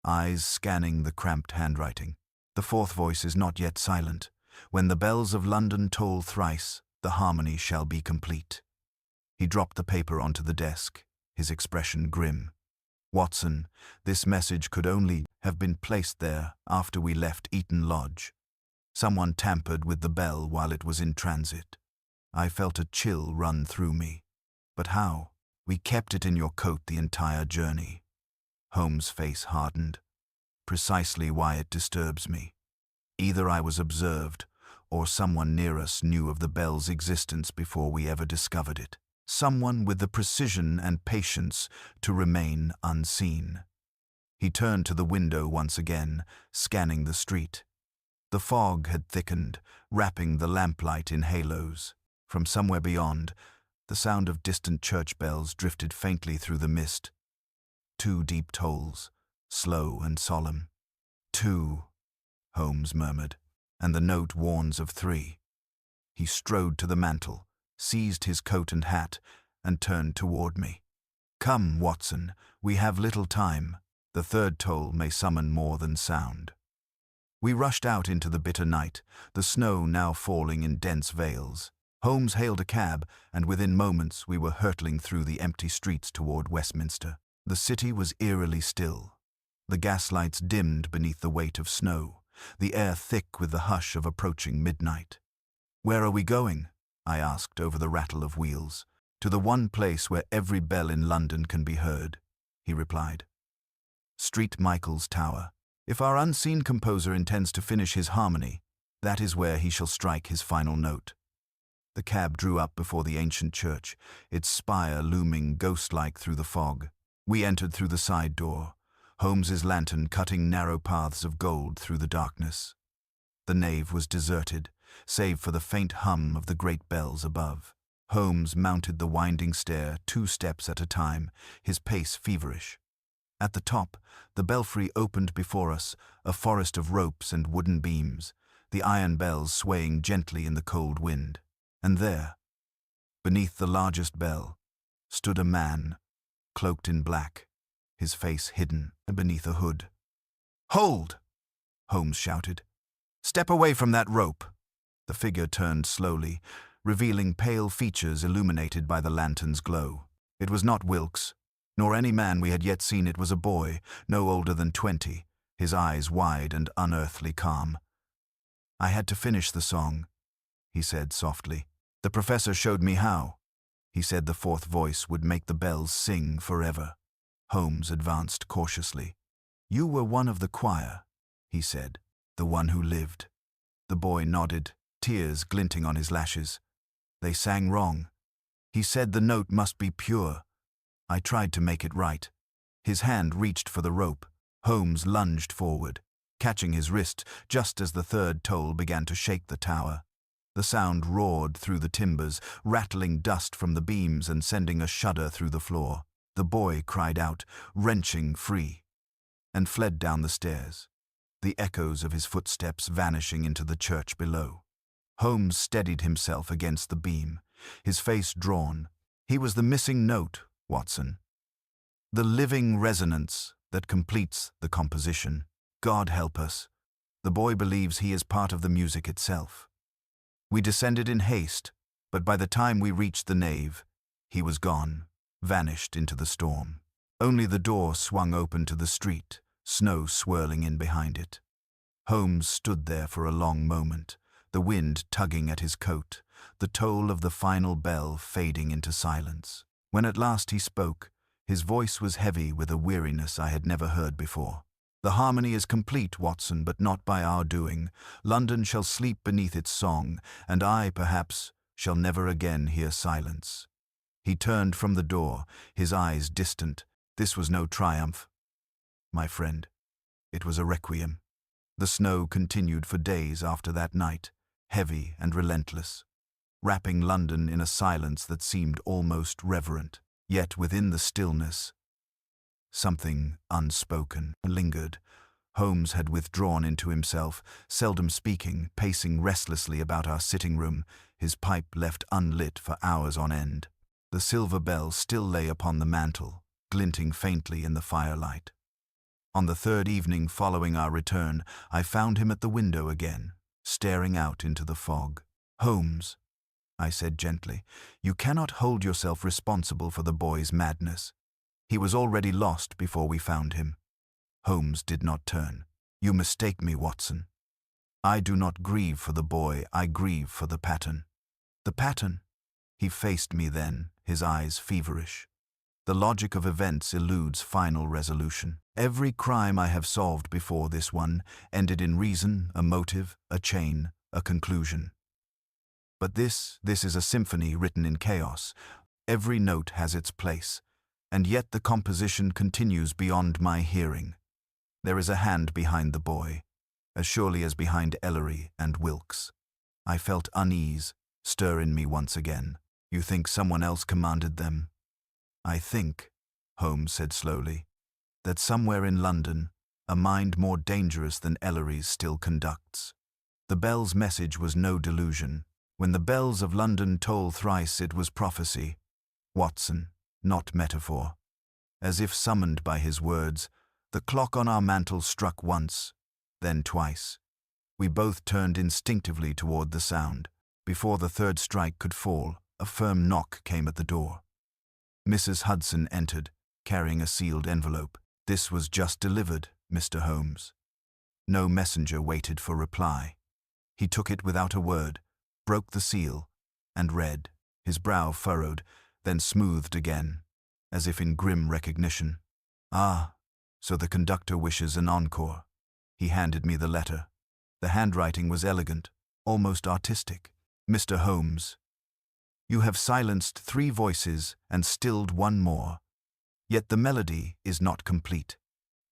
Speaker 1: eyes scanning the cramped handwriting. "The fourth voice is not yet silent. When the bells of London toll thrice, the harmony shall be complete." He dropped the paper onto the desk, his expression grim. "Watson, this message could only have been placed there after we left Eton Lodge. Someone tampered with the bell while it was in transit." I felt a chill run through me. "But how?" "We kept it in your coat the entire journey." Holmes' face hardened. "Precisely why it disturbs me. Either I was observed, or someone near us knew of the bell's existence before we ever discovered it. Someone with the precision and patience to remain unseen." He turned to the window once again, scanning the street. The fog had thickened, wrapping the lamplight in halos. From somewhere beyond, the sound of distant church bells drifted faintly through the mist. 2 deep tolls, slow and solemn. 2, Holmes murmured, and the note warns of 3. He strode to the mantel, seized his coat and hat, and turned toward me. "Come, Watson, we have little time. The 3rd toll may summon more than sound." We rushed out into the bitter night, the snow now falling in dense veils. Holmes hailed a cab, and within moments we were hurtling through the empty streets toward Westminster. The city was eerily still. The gaslights dimmed beneath the weight of snow, the air thick with the hush of approaching midnight. "Where are we going?" I asked over the rattle of wheels. "To the one place where every bell in London can be heard," he replied. "St. Michael's Tower. If our unseen composer intends to finish his harmony, that is where he shall strike his final note." The cab drew up before the ancient church, its spire looming ghost-like through the fog. We entered through the side door, Holmes's lantern cutting narrow paths of gold through the darkness. The nave was deserted, save for the faint hum of the great bells above. Holmes mounted the winding stair 2 steps at a time, his pace feverish. At the top, the belfry opened before us, a forest of ropes and wooden beams, the iron bells swaying gently in the cold wind. And there, beneath the largest bell, stood a man, cloaked in black, his face hidden beneath a hood. "Hold!" Holmes shouted. "Step away from that rope." The figure turned slowly, revealing pale features illuminated by the lantern's glow. It was not Wilkes, nor any man we had yet seen. It was a boy, no older than 20, his eyes wide and unearthly calm. "I had to finish the song," he said softly. "The professor showed me how. He said the 4th voice would make the bells sing forever." Holmes advanced cautiously. "You were one of the choir," he said, "the one who lived." The boy nodded, tears glinting on his lashes. "They sang wrong. He said the note must be pure. I tried to make it right." His hand reached for the rope. Holmes lunged forward, catching his wrist just as the 3rd toll began to shake the tower. The sound roared through the timbers, rattling dust from the beams and sending a shudder through the floor. The boy cried out, wrenching free, and fled down the stairs, the echoes of his footsteps vanishing into the church below. Holmes steadied himself against the beam, his face drawn. "He was the missing note, Watson. The living resonance that completes the composition. God help us. The boy believes he is part of the music itself." We descended in haste, but by the time we reached the nave, he was gone, vanished into the storm. Only the door swung open to the street, snow swirling in behind it. Holmes stood there for a long moment, the wind tugging at his coat, the toll of the final bell fading into silence. When at last he spoke, his voice was heavy with a weariness I had never heard before. "The harmony is complete, Watson, but not by our doing. London shall sleep beneath its song, and I, perhaps, shall never again hear silence." He turned from the door, his eyes distant. This was no triumph, my friend. It was a requiem. The snow continued for days after that night, heavy and relentless, wrapping London in a silence that seemed almost reverent. Yet within the stillness, something unspoken lingered. Holmes had withdrawn into himself, seldom speaking, pacing restlessly about our sitting room, his pipe left unlit for hours on end. The silver bell still lay upon the mantel, glinting faintly in the firelight. On the 3rd evening following our return, I found him at the window again, staring out into the fog. "Holmes," I said gently, "you cannot hold yourself responsible for the boy's madness. He was already lost before we found him." Holmes did not turn. "You mistake me, Watson. I do not grieve for the boy, I grieve for the pattern." "The pattern?" He faced me then, his eyes feverish. "The logic of events eludes final resolution. Every crime I have solved before this one ended in reason, a motive, a chain, a conclusion. But this is a symphony written in chaos. Every note has its place, and yet the composition continues beyond my hearing. There is a hand behind the boy, as surely as behind Ellery and Wilkes." I felt unease stir in me once again. "You think someone else commanded them?" "I think," Holmes said slowly, "that somewhere in London, a mind more dangerous than Ellery's still conducts. The bell's message was no delusion. When the bells of London toll thrice, it was prophecy, Watson, not metaphor." As if summoned by his words, the clock on our mantel struck once, then twice. We both turned instinctively toward the sound. Before the 3rd strike could fall, a firm knock came at the door. Mrs. Hudson entered, carrying a sealed envelope. "This was just delivered, Mr. Holmes." No messenger waited for reply. He took it without a word, broke the seal, and read, his brow furrowed, then smoothed again, as if in grim recognition. "Ah, so the conductor wishes an encore." He handed me the letter. The handwriting was elegant, almost artistic. "Mr. Holmes, you have silenced 3 voices and stilled 1 more. Yet the melody is not complete.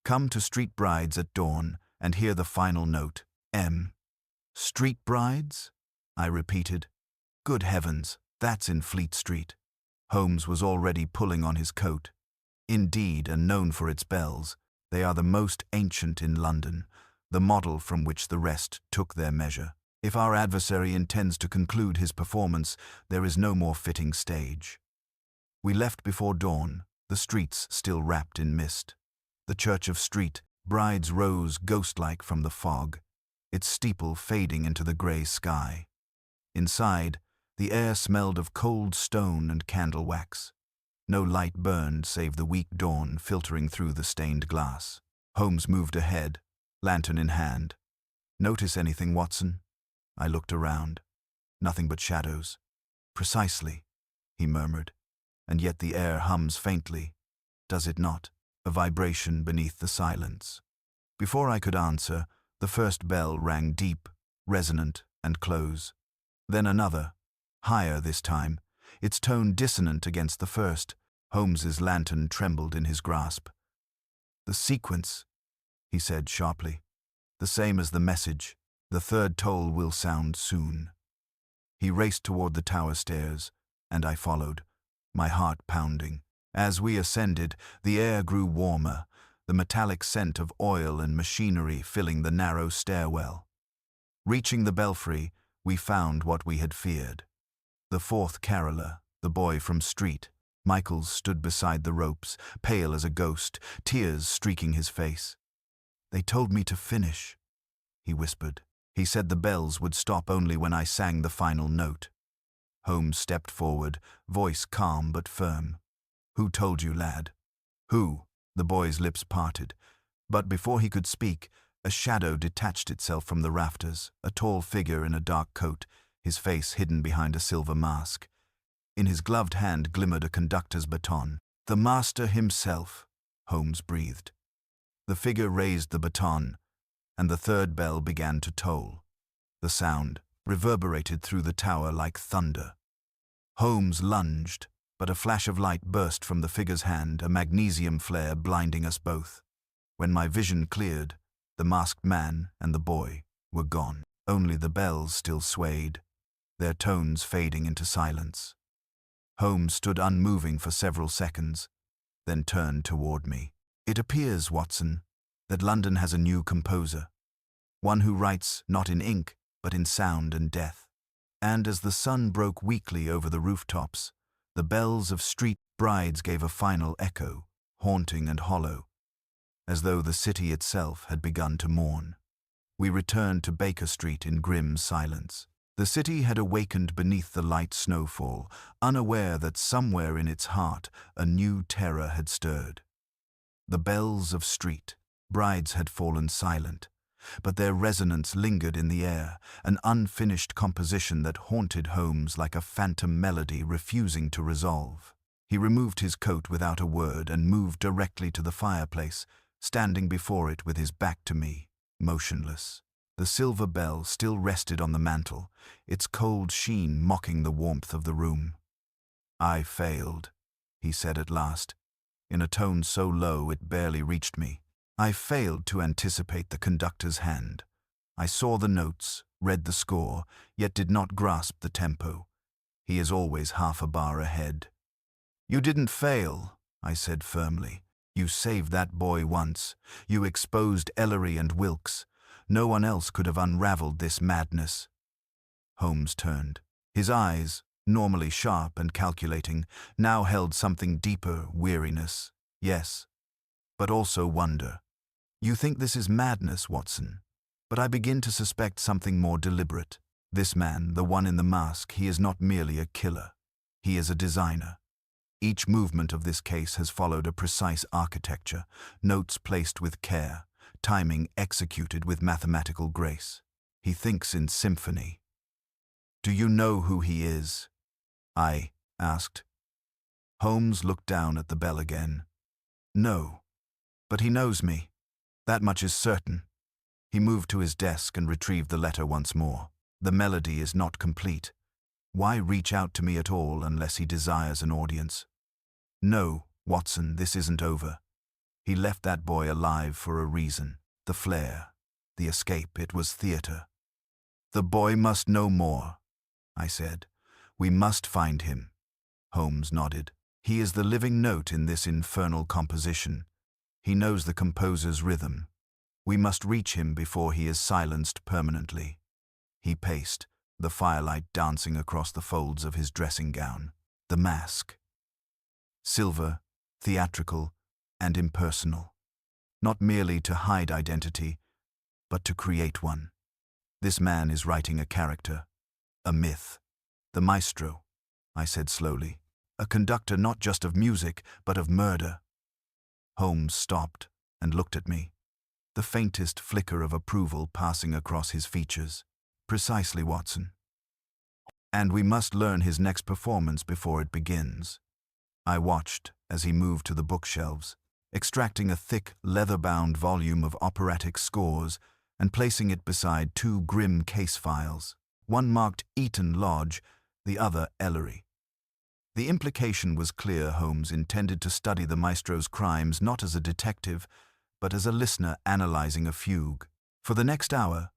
Speaker 1: Come to Street Brides at dawn and hear the final note, M. Street Brides? I repeated. Good heavens, that's in Fleet Street. Holmes was already pulling on his coat. Indeed, and known for its bells, they are the most ancient in London, the model from which the rest took their measure. If our adversary intends to conclude his performance, there is no more fitting stage. We left before dawn, the streets still wrapped in mist. The Church of Street Brides rose ghost-like from the fog, its steeple fading into the grey sky. Inside, the air smelled of cold stone and candle wax. No light burned save the weak dawn filtering through the stained glass. Holmes moved ahead, lantern in hand. Notice anything, Watson? I looked around. Nothing but shadows. Precisely, he murmured. And yet the air hums faintly. Does it not? A vibration beneath the silence. Before I could answer, the first bell rang deep, resonant, and close. Then another, higher this time, its tone dissonant against the first. Holmes's lantern trembled in his grasp. The sequence, he said sharply. The same as the message. The third toll will sound soon. He raced toward the tower stairs, and I followed, my heart pounding. As we ascended, the air grew warmer, the metallic scent of oil and machinery filling the narrow stairwell. Reaching the belfry, we found what we had feared. The fourth caroller, the boy from Street. Michaels stood beside the ropes, pale as a ghost, tears streaking his face. They told me to finish, he whispered. He said the bells would stop only when I sang the final note. Holmes stepped forward, voice calm but firm. Who told you, lad? Who? The boy's lips parted. But before he could speak, a shadow detached itself from the rafters, a tall figure in a dark coat, his face hidden behind a silver mask. In his gloved hand glimmered a conductor's baton. The master himself, Holmes breathed. The figure raised the baton, and the third bell began to toll. The sound reverberated through the tower like thunder. Holmes lunged, but a flash of light burst from the figure's hand, a magnesium flare blinding us both. When my vision cleared, the masked man and the boy were gone. Only the bells still swayed, their tones fading into silence. Holmes stood unmoving for several seconds, then turned toward me. It appears, Watson, that London has a new composer, one who writes not in ink, but in sound and death. And as the sun broke weakly over the rooftops, the bells of Street Brides gave a final echo, haunting and hollow, as though the city itself had begun to mourn. We returned to Baker Street in grim silence. The city had awakened beneath the light snowfall, unaware that somewhere in its heart a new terror had stirred. The bells of Street Brides had fallen silent, but their resonance lingered in the air, an unfinished composition that haunted Holmes like a phantom melody refusing to resolve. He removed his coat without a word and moved directly to the fireplace, standing before it with his back to me, motionless. The silver bell still rested on the mantel, its cold sheen mocking the warmth of the room. I failed, he said at last, in a tone so low it barely reached me. I failed to anticipate the conductor's hand. I saw the notes, read the score, yet did not grasp the tempo. He is always half a bar ahead. You didn't fail, I said firmly. You saved that boy once. You exposed Ellery and Wilkes. No one else could have unraveled this madness. Holmes turned. His eyes, normally sharp and calculating, now held something deeper, weariness. Yes, but also wonder. You think this is madness, Watson, but I begin to suspect something more deliberate. This man, the one in the mask, he is not merely a killer. He is a designer. Each movement of this case has followed a precise architecture, notes placed with care, timing executed with mathematical grace. He thinks in symphony. Do you know who he is? I asked. Holmes looked down at the bell again. No, but he knows me. That much is certain. He moved to his desk and retrieved the letter once more. The melody is not complete. Why reach out to me at all unless he desires an audience? No, Watson, this isn't over. He left that boy alive for a reason. The flair, the escape, it was theater. The boy must know more, I said. We must find him. Holmes nodded. He is the living note in this infernal composition. He knows the composer's rhythm. We must reach him before he is silenced permanently. He paced, the firelight dancing across the folds of his dressing gown. The mask. Silver, theatrical, and impersonal. Not merely to hide identity, but to create one. This man is writing a character, a myth. The maestro, I said slowly. A conductor not just of music, but of murder. Holmes stopped and looked at me, the faintest flicker of approval passing across his features. Precisely, Watson. And we must learn his next performance before it begins. I watched as he moved to the bookshelves, extracting a thick, leather-bound volume of operatic scores and placing it beside two grim case files, one marked Eton Lodge, the other Ellery. The implication was clear. Holmes intended to study the maestro's crimes not as a detective, but as a listener analyzing a fugue. For the next hour,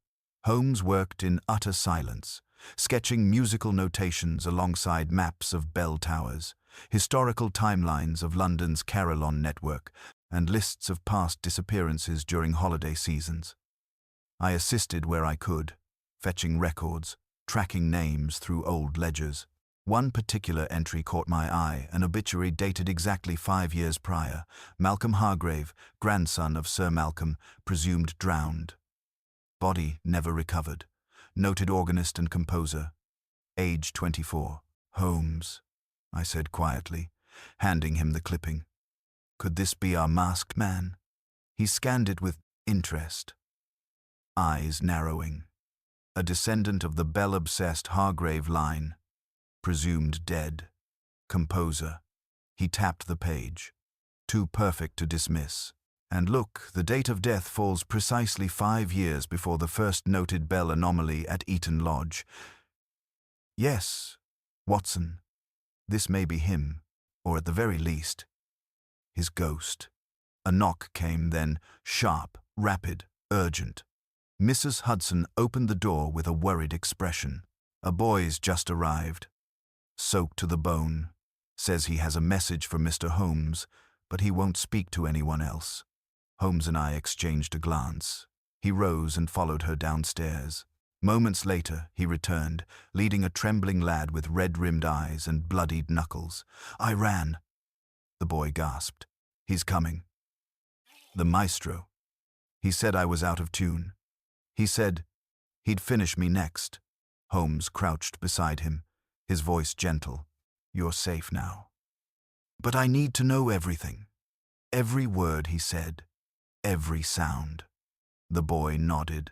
Speaker 1: Holmes worked in utter silence, sketching musical notations alongside maps of bell towers, historical timelines of London's Carillon network, and lists of past disappearances during holiday seasons. I assisted where I could, fetching records, tracking names through old ledgers. One particular entry caught my eye, an obituary dated exactly 5 years prior. Malcolm Hargrave, grandson of Sir Malcolm, presumed drowned. Body never recovered. Noted organist and composer. Age 24. Holmes, I said quietly, handing him the clipping. Could this be our masked man? He scanned it with interest, eyes narrowing. A descendant of the bell-obsessed Hargrave line. Presumed dead. Composer. He tapped the page. Too perfect to dismiss. And look, the date of death falls precisely 5 years before the first noted bell anomaly at Eton Lodge. Yes, Watson, this may be him, or at the very least, his ghost. A knock came then, sharp, rapid, urgent. Mrs. Hudson opened the door with a worried expression. A boy's just arrived. Soaked to the bone. Says he has a message for Mr. Holmes, but he won't speak to anyone else. Holmes and I exchanged a glance. He rose and followed her downstairs. Moments later, he returned, leading a trembling lad with red-rimmed eyes and bloodied knuckles. I ran. The boy gasped. He's coming. The maestro. He said I was out of tune. He said he'd finish me next. Holmes crouched beside him, his voice gentle. You're safe now. But I need to know everything. Every word he said. Every sound. The boy nodded,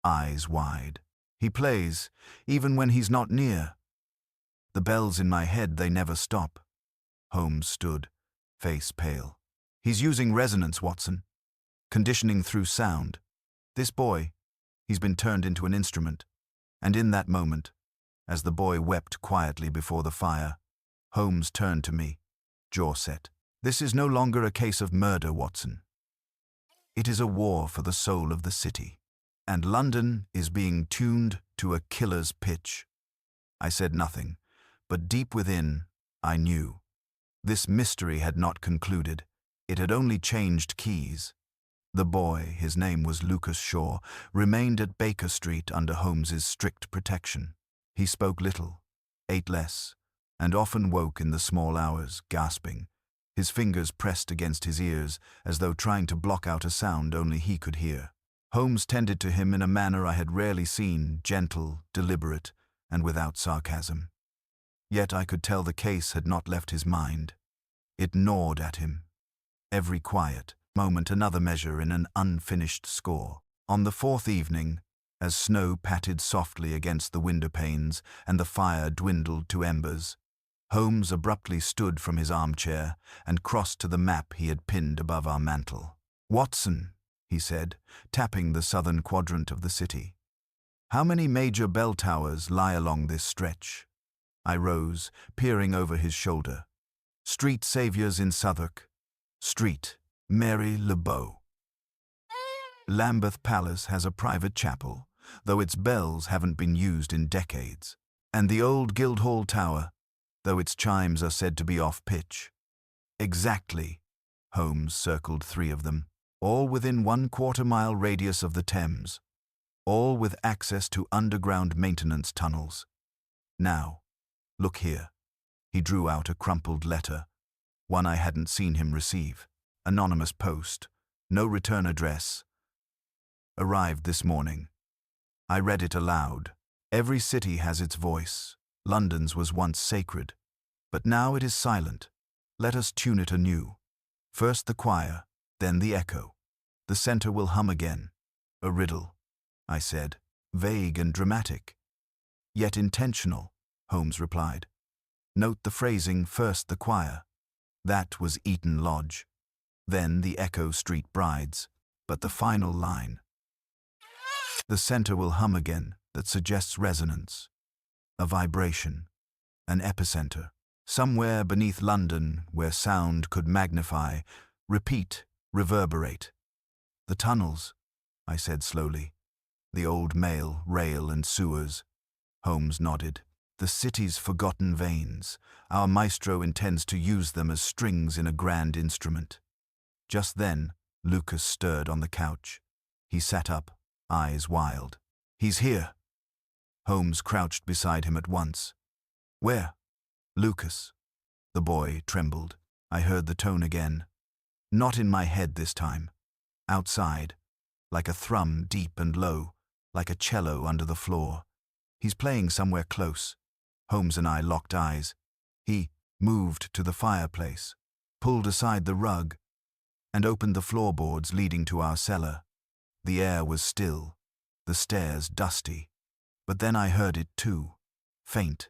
Speaker 1: eyes wide. He plays, even when he's not near. The bells in my head, they never stop. Holmes stood, face pale. He's using resonance, Watson. Conditioning through sound. This boy, he's been turned into an instrument. And in that moment, as the boy wept quietly before the fire, Holmes turned to me, jaw set. This is no longer a case of murder, Watson. It is a war for the soul of the city. And London is being tuned to a killer's pitch. I said nothing, but deep within, I knew. This mystery had not concluded. It had only changed keys. The boy, his name was Lucas Shaw, remained at Baker Street under Holmes's strict protection. He spoke little, ate less, and often woke in the small hours, gasping, his fingers pressed against his ears as though trying to block out a sound only he could hear. Holmes tended to him in a manner I had rarely seen, gentle, deliberate, and without sarcasm. Yet I could tell the case had not left his mind. It gnawed at him. Every quiet moment another measure in an unfinished score. On the fourth evening, as snow patted softly against the window panes and the fire dwindled to embers, Holmes abruptly stood from his armchair and crossed to the map he had pinned above our mantel. Watson, he said, tapping the southern quadrant of the city. How many major bell towers lie along this stretch? I rose, peering over his shoulder. Street Saviours in Southwark. Street Mary Le Beau. Lambeth Palace has a private chapel, though its bells haven't been used in decades. And the old Guildhall Tower, though its chimes are said to be off-pitch. Exactly. Holmes circled 3 of them, all within 1/4-mile radius of the Thames, all with access to underground maintenance tunnels. Now, look here. He drew out a crumpled letter, one I hadn't seen him receive. Anonymous post, no return address. Arrived this morning. I read it aloud. Every city has its voice. London's was once sacred, but now it is silent. Let us tune it anew. First the choir, then the echo. The center will hum again. A riddle, I said, vague and dramatic. Yet intentional, Holmes replied. Note the phrasing, first the choir. That was Eton Lodge. Then the Echo Street Brides, but the final line. The center will hum again, that suggests resonance. A vibration, an epicenter. Somewhere beneath London, where sound could magnify, repeat, reverberate. The tunnels, I said slowly. The old mail, rail and sewers. Holmes nodded. The city's forgotten veins. Our maestro intends to use them as strings in a grand instrument. Just then, Lucas stirred on the couch. He sat up, eyes wild. He's here. Holmes crouched beside him at once. Where? Lucas. The boy trembled. I heard the tone again. Not in my head this time. Outside, like a thrum deep and low, like a cello under the floor. He's playing somewhere close. Holmes and I locked eyes. He moved to the fireplace, pulled aside the rug, and opened the floorboards leading to our cellar. The air was still, the stairs dusty. But then I heard it too, faint,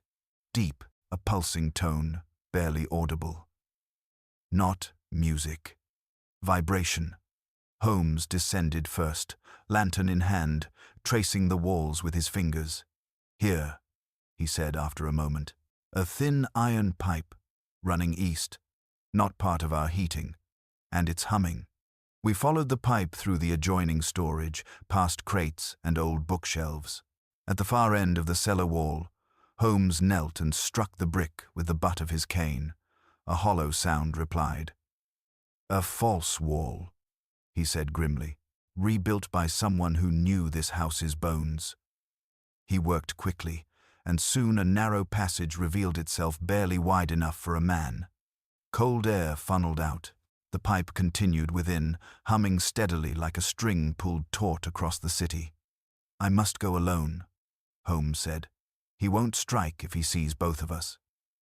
Speaker 1: deep, a pulsing tone, barely audible. Not music. Vibration. Holmes descended first, lantern in hand, tracing the walls with his fingers. Here, he said after a moment, a thin iron pipe, running east, not part of our heating, and it's humming. We followed the pipe through the adjoining storage, past crates and old bookshelves. At the far end of the cellar wall, Holmes knelt and struck the brick with the butt of his cane. A hollow sound replied. A false wall, he said grimly, rebuilt by someone who knew this house's bones. He worked quickly, and soon a narrow passage revealed itself barely wide enough for a man. Cold air funneled out. The pipe continued within, humming steadily like a string pulled taut across the city. I must go alone, Holmes said. He won't strike if he sees both of us.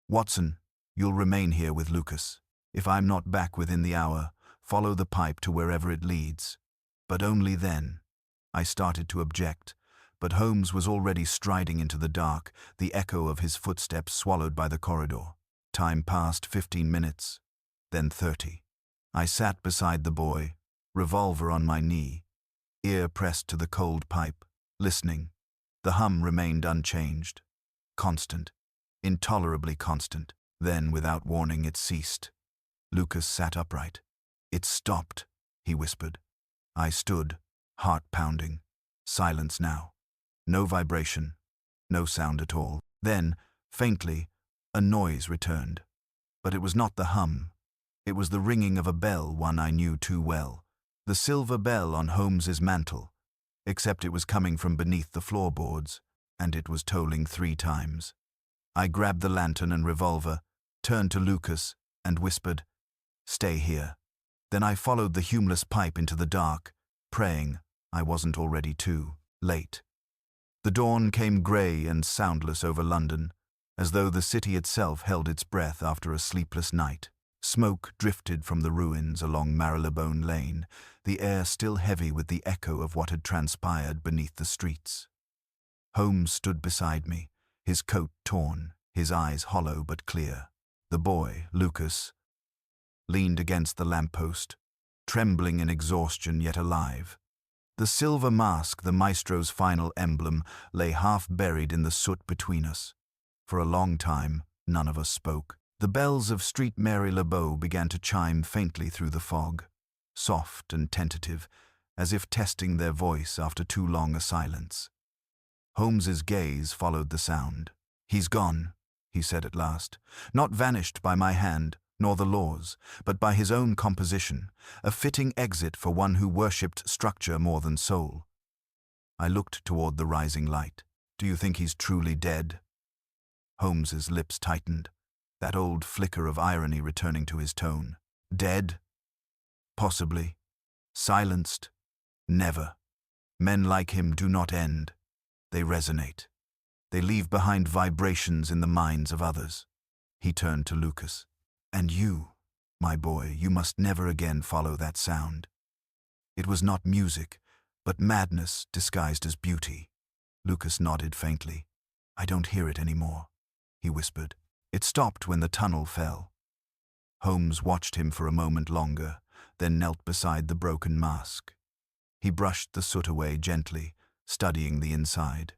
Speaker 1: Watson, you'll remain here with Lucas. If I'm not back within the hour, follow the pipe to wherever it leads. But only then. I started to object, but Holmes was already striding into the dark, the echo of his footsteps swallowed by the corridor. Time passed 15 minutes, then 30. I sat beside the boy, revolver on my knee, ear pressed to the cold pipe, listening. The hum remained unchanged, constant, intolerably constant. Then, without warning, it ceased. Lucas sat upright. It stopped, he whispered. I stood, heart pounding. Silence now. No vibration, no sound at all. Then, faintly, a noise returned. But it was not the hum. It was the ringing of a bell, one I knew too well. The silver bell on Holmes's mantel, except it was coming from beneath the floorboards, and it was tolling 3 times. I grabbed the lantern and revolver, turned to Lucas, and whispered, "Stay here." Then I followed the humorless pipe into the dark, praying I wasn't already too late. The dawn came grey and soundless over London, as though the city itself held its breath after a sleepless night. Smoke drifted from the ruins along Marylebone Lane, the air still heavy with the echo of what had transpired beneath the streets. Holmes stood beside me, his coat torn, his eyes hollow but clear. The boy, Lucas, leaned against the lamppost, trembling in exhaustion yet alive. The silver mask, the maestro's final emblem, lay half buried in the soot between us. For a long time, none of us spoke. The bells of Street Mary Le Beau began to chime faintly through the fog, soft and tentative, as if testing their voice after too long a silence. Holmes's gaze followed the sound. "He's gone," he said at last, "not vanished by my hand, nor the laws, but by his own composition, a fitting exit for one who worshipped structure more than soul." I looked toward the rising light. "Do you think he's truly dead?" Holmes's lips tightened, that old flicker of irony returning to his tone. "Dead? Possibly. Silenced? Never. Men like him do not end. They resonate. They leave behind vibrations in the minds of others." He turned to Lucas. "And you, my boy, you must never again follow that sound. It was not music, but madness disguised as beauty." Lucas nodded faintly. "I don't hear it anymore," he whispered. "It stopped when the tunnel fell." Holmes watched him for a moment longer, then knelt beside the broken mask. He brushed the soot away gently, studying the inside.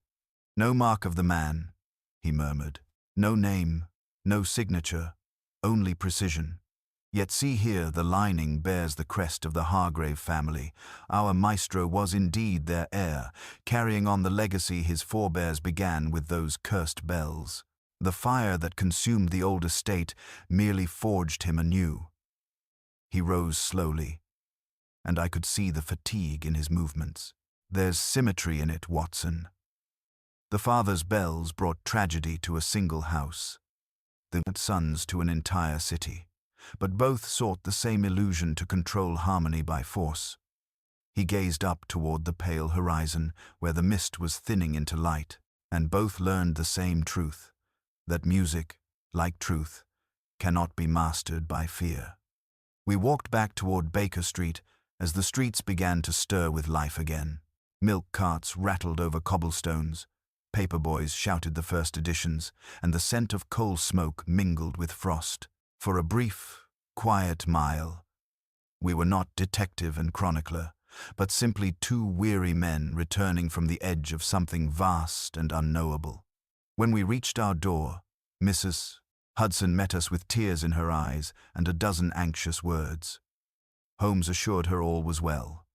Speaker 1: "No mark of the man," he murmured. "No name, no signature, only precision. Yet see here, the lining bears the crest of the Hargrave family. Our maestro was indeed their heir, carrying on the legacy his forebears began with those cursed bells. The fire that consumed the old estate merely forged him anew." He rose slowly, and I could see the fatigue in his movements. "There's symmetry in it, Watson. The father's bells brought tragedy to a single house, the sons to an entire city, but both sought the same illusion to control harmony by force." He gazed up toward the pale horizon, where the mist was thinning into light, and both learned the same truth, that music, like truth, cannot be mastered by fear. We walked back toward Baker Street as the streets began to stir with life again. Milk carts rattled over cobblestones, paper boys shouted the first editions, and the scent of coal smoke mingled with frost. For a brief, quiet mile, we were not detective and chronicler, but simply two weary men returning from the edge of something vast and unknowable. When we reached our door, Mrs. Hudson met us with tears in her eyes and a dozen anxious words. Holmes assured her all was well,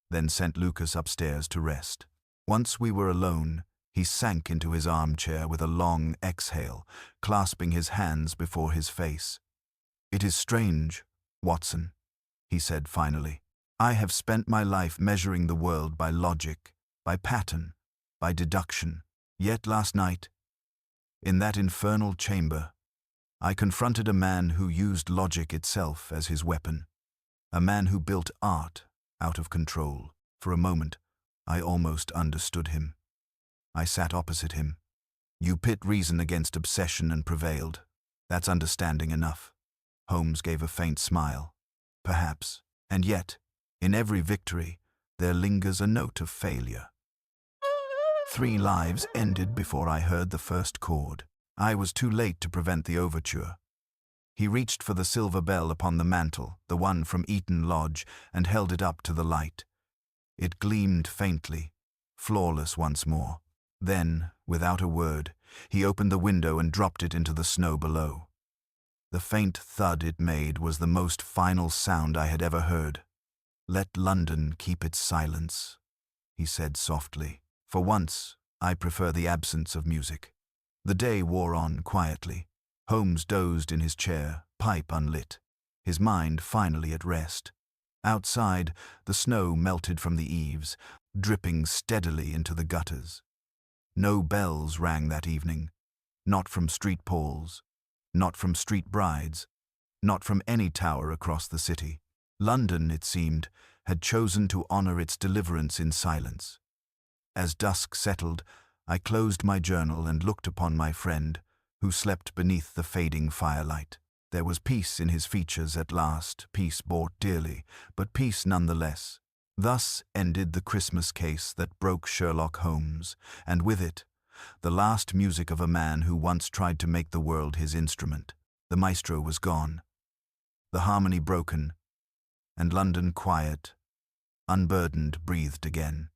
Speaker 1: then sent Lucas upstairs to rest. Once we were alone, he sank into his armchair with a long exhale, clasping his hands before his face. "It is strange, Watson," he said finally. "I have spent my life measuring the world by logic, by pattern, by deduction. Yet last night, in that infernal chamber, I confronted a man who used logic itself as his weapon, a man who built art out of control. For a moment, I almost understood him. I sat opposite him. You pit reason against obsession and prevailed. That's understanding enough." Holmes gave a faint smile. "Perhaps. And yet, in every victory, there lingers a note of failure. 3 lives ended before I heard the first chord. I was too late to prevent the overture." He reached for the silver bell upon the mantel, the one from Eton Lodge, and held it up to the light. It gleamed faintly, flawless once more. Then, without a word, he opened the window and dropped it into the snow below. The faint thud it made was the most final sound I had ever heard. "Let London keep its silence," he said softly. "For once, I prefer the absence of music." The day wore on quietly. Holmes dozed in his chair, pipe unlit, his mind finally at rest. Outside, the snow melted from the eaves, dripping steadily into the gutters. No bells rang that evening, not from street poles, not from street brides, not from any tower across the city. London, it seemed, had chosen to honor its deliverance in silence. As dusk settled, I closed my journal and looked upon my friend, who slept beneath the fading firelight. There was peace in his features at last, peace bought dearly, but peace nonetheless. Thus ended the Christmas case that broke Sherlock Holmes, and with it, the last music of a man who once tried to make the world his instrument. The maestro was gone, the harmony broken, and London quiet, unburdened, breathed again.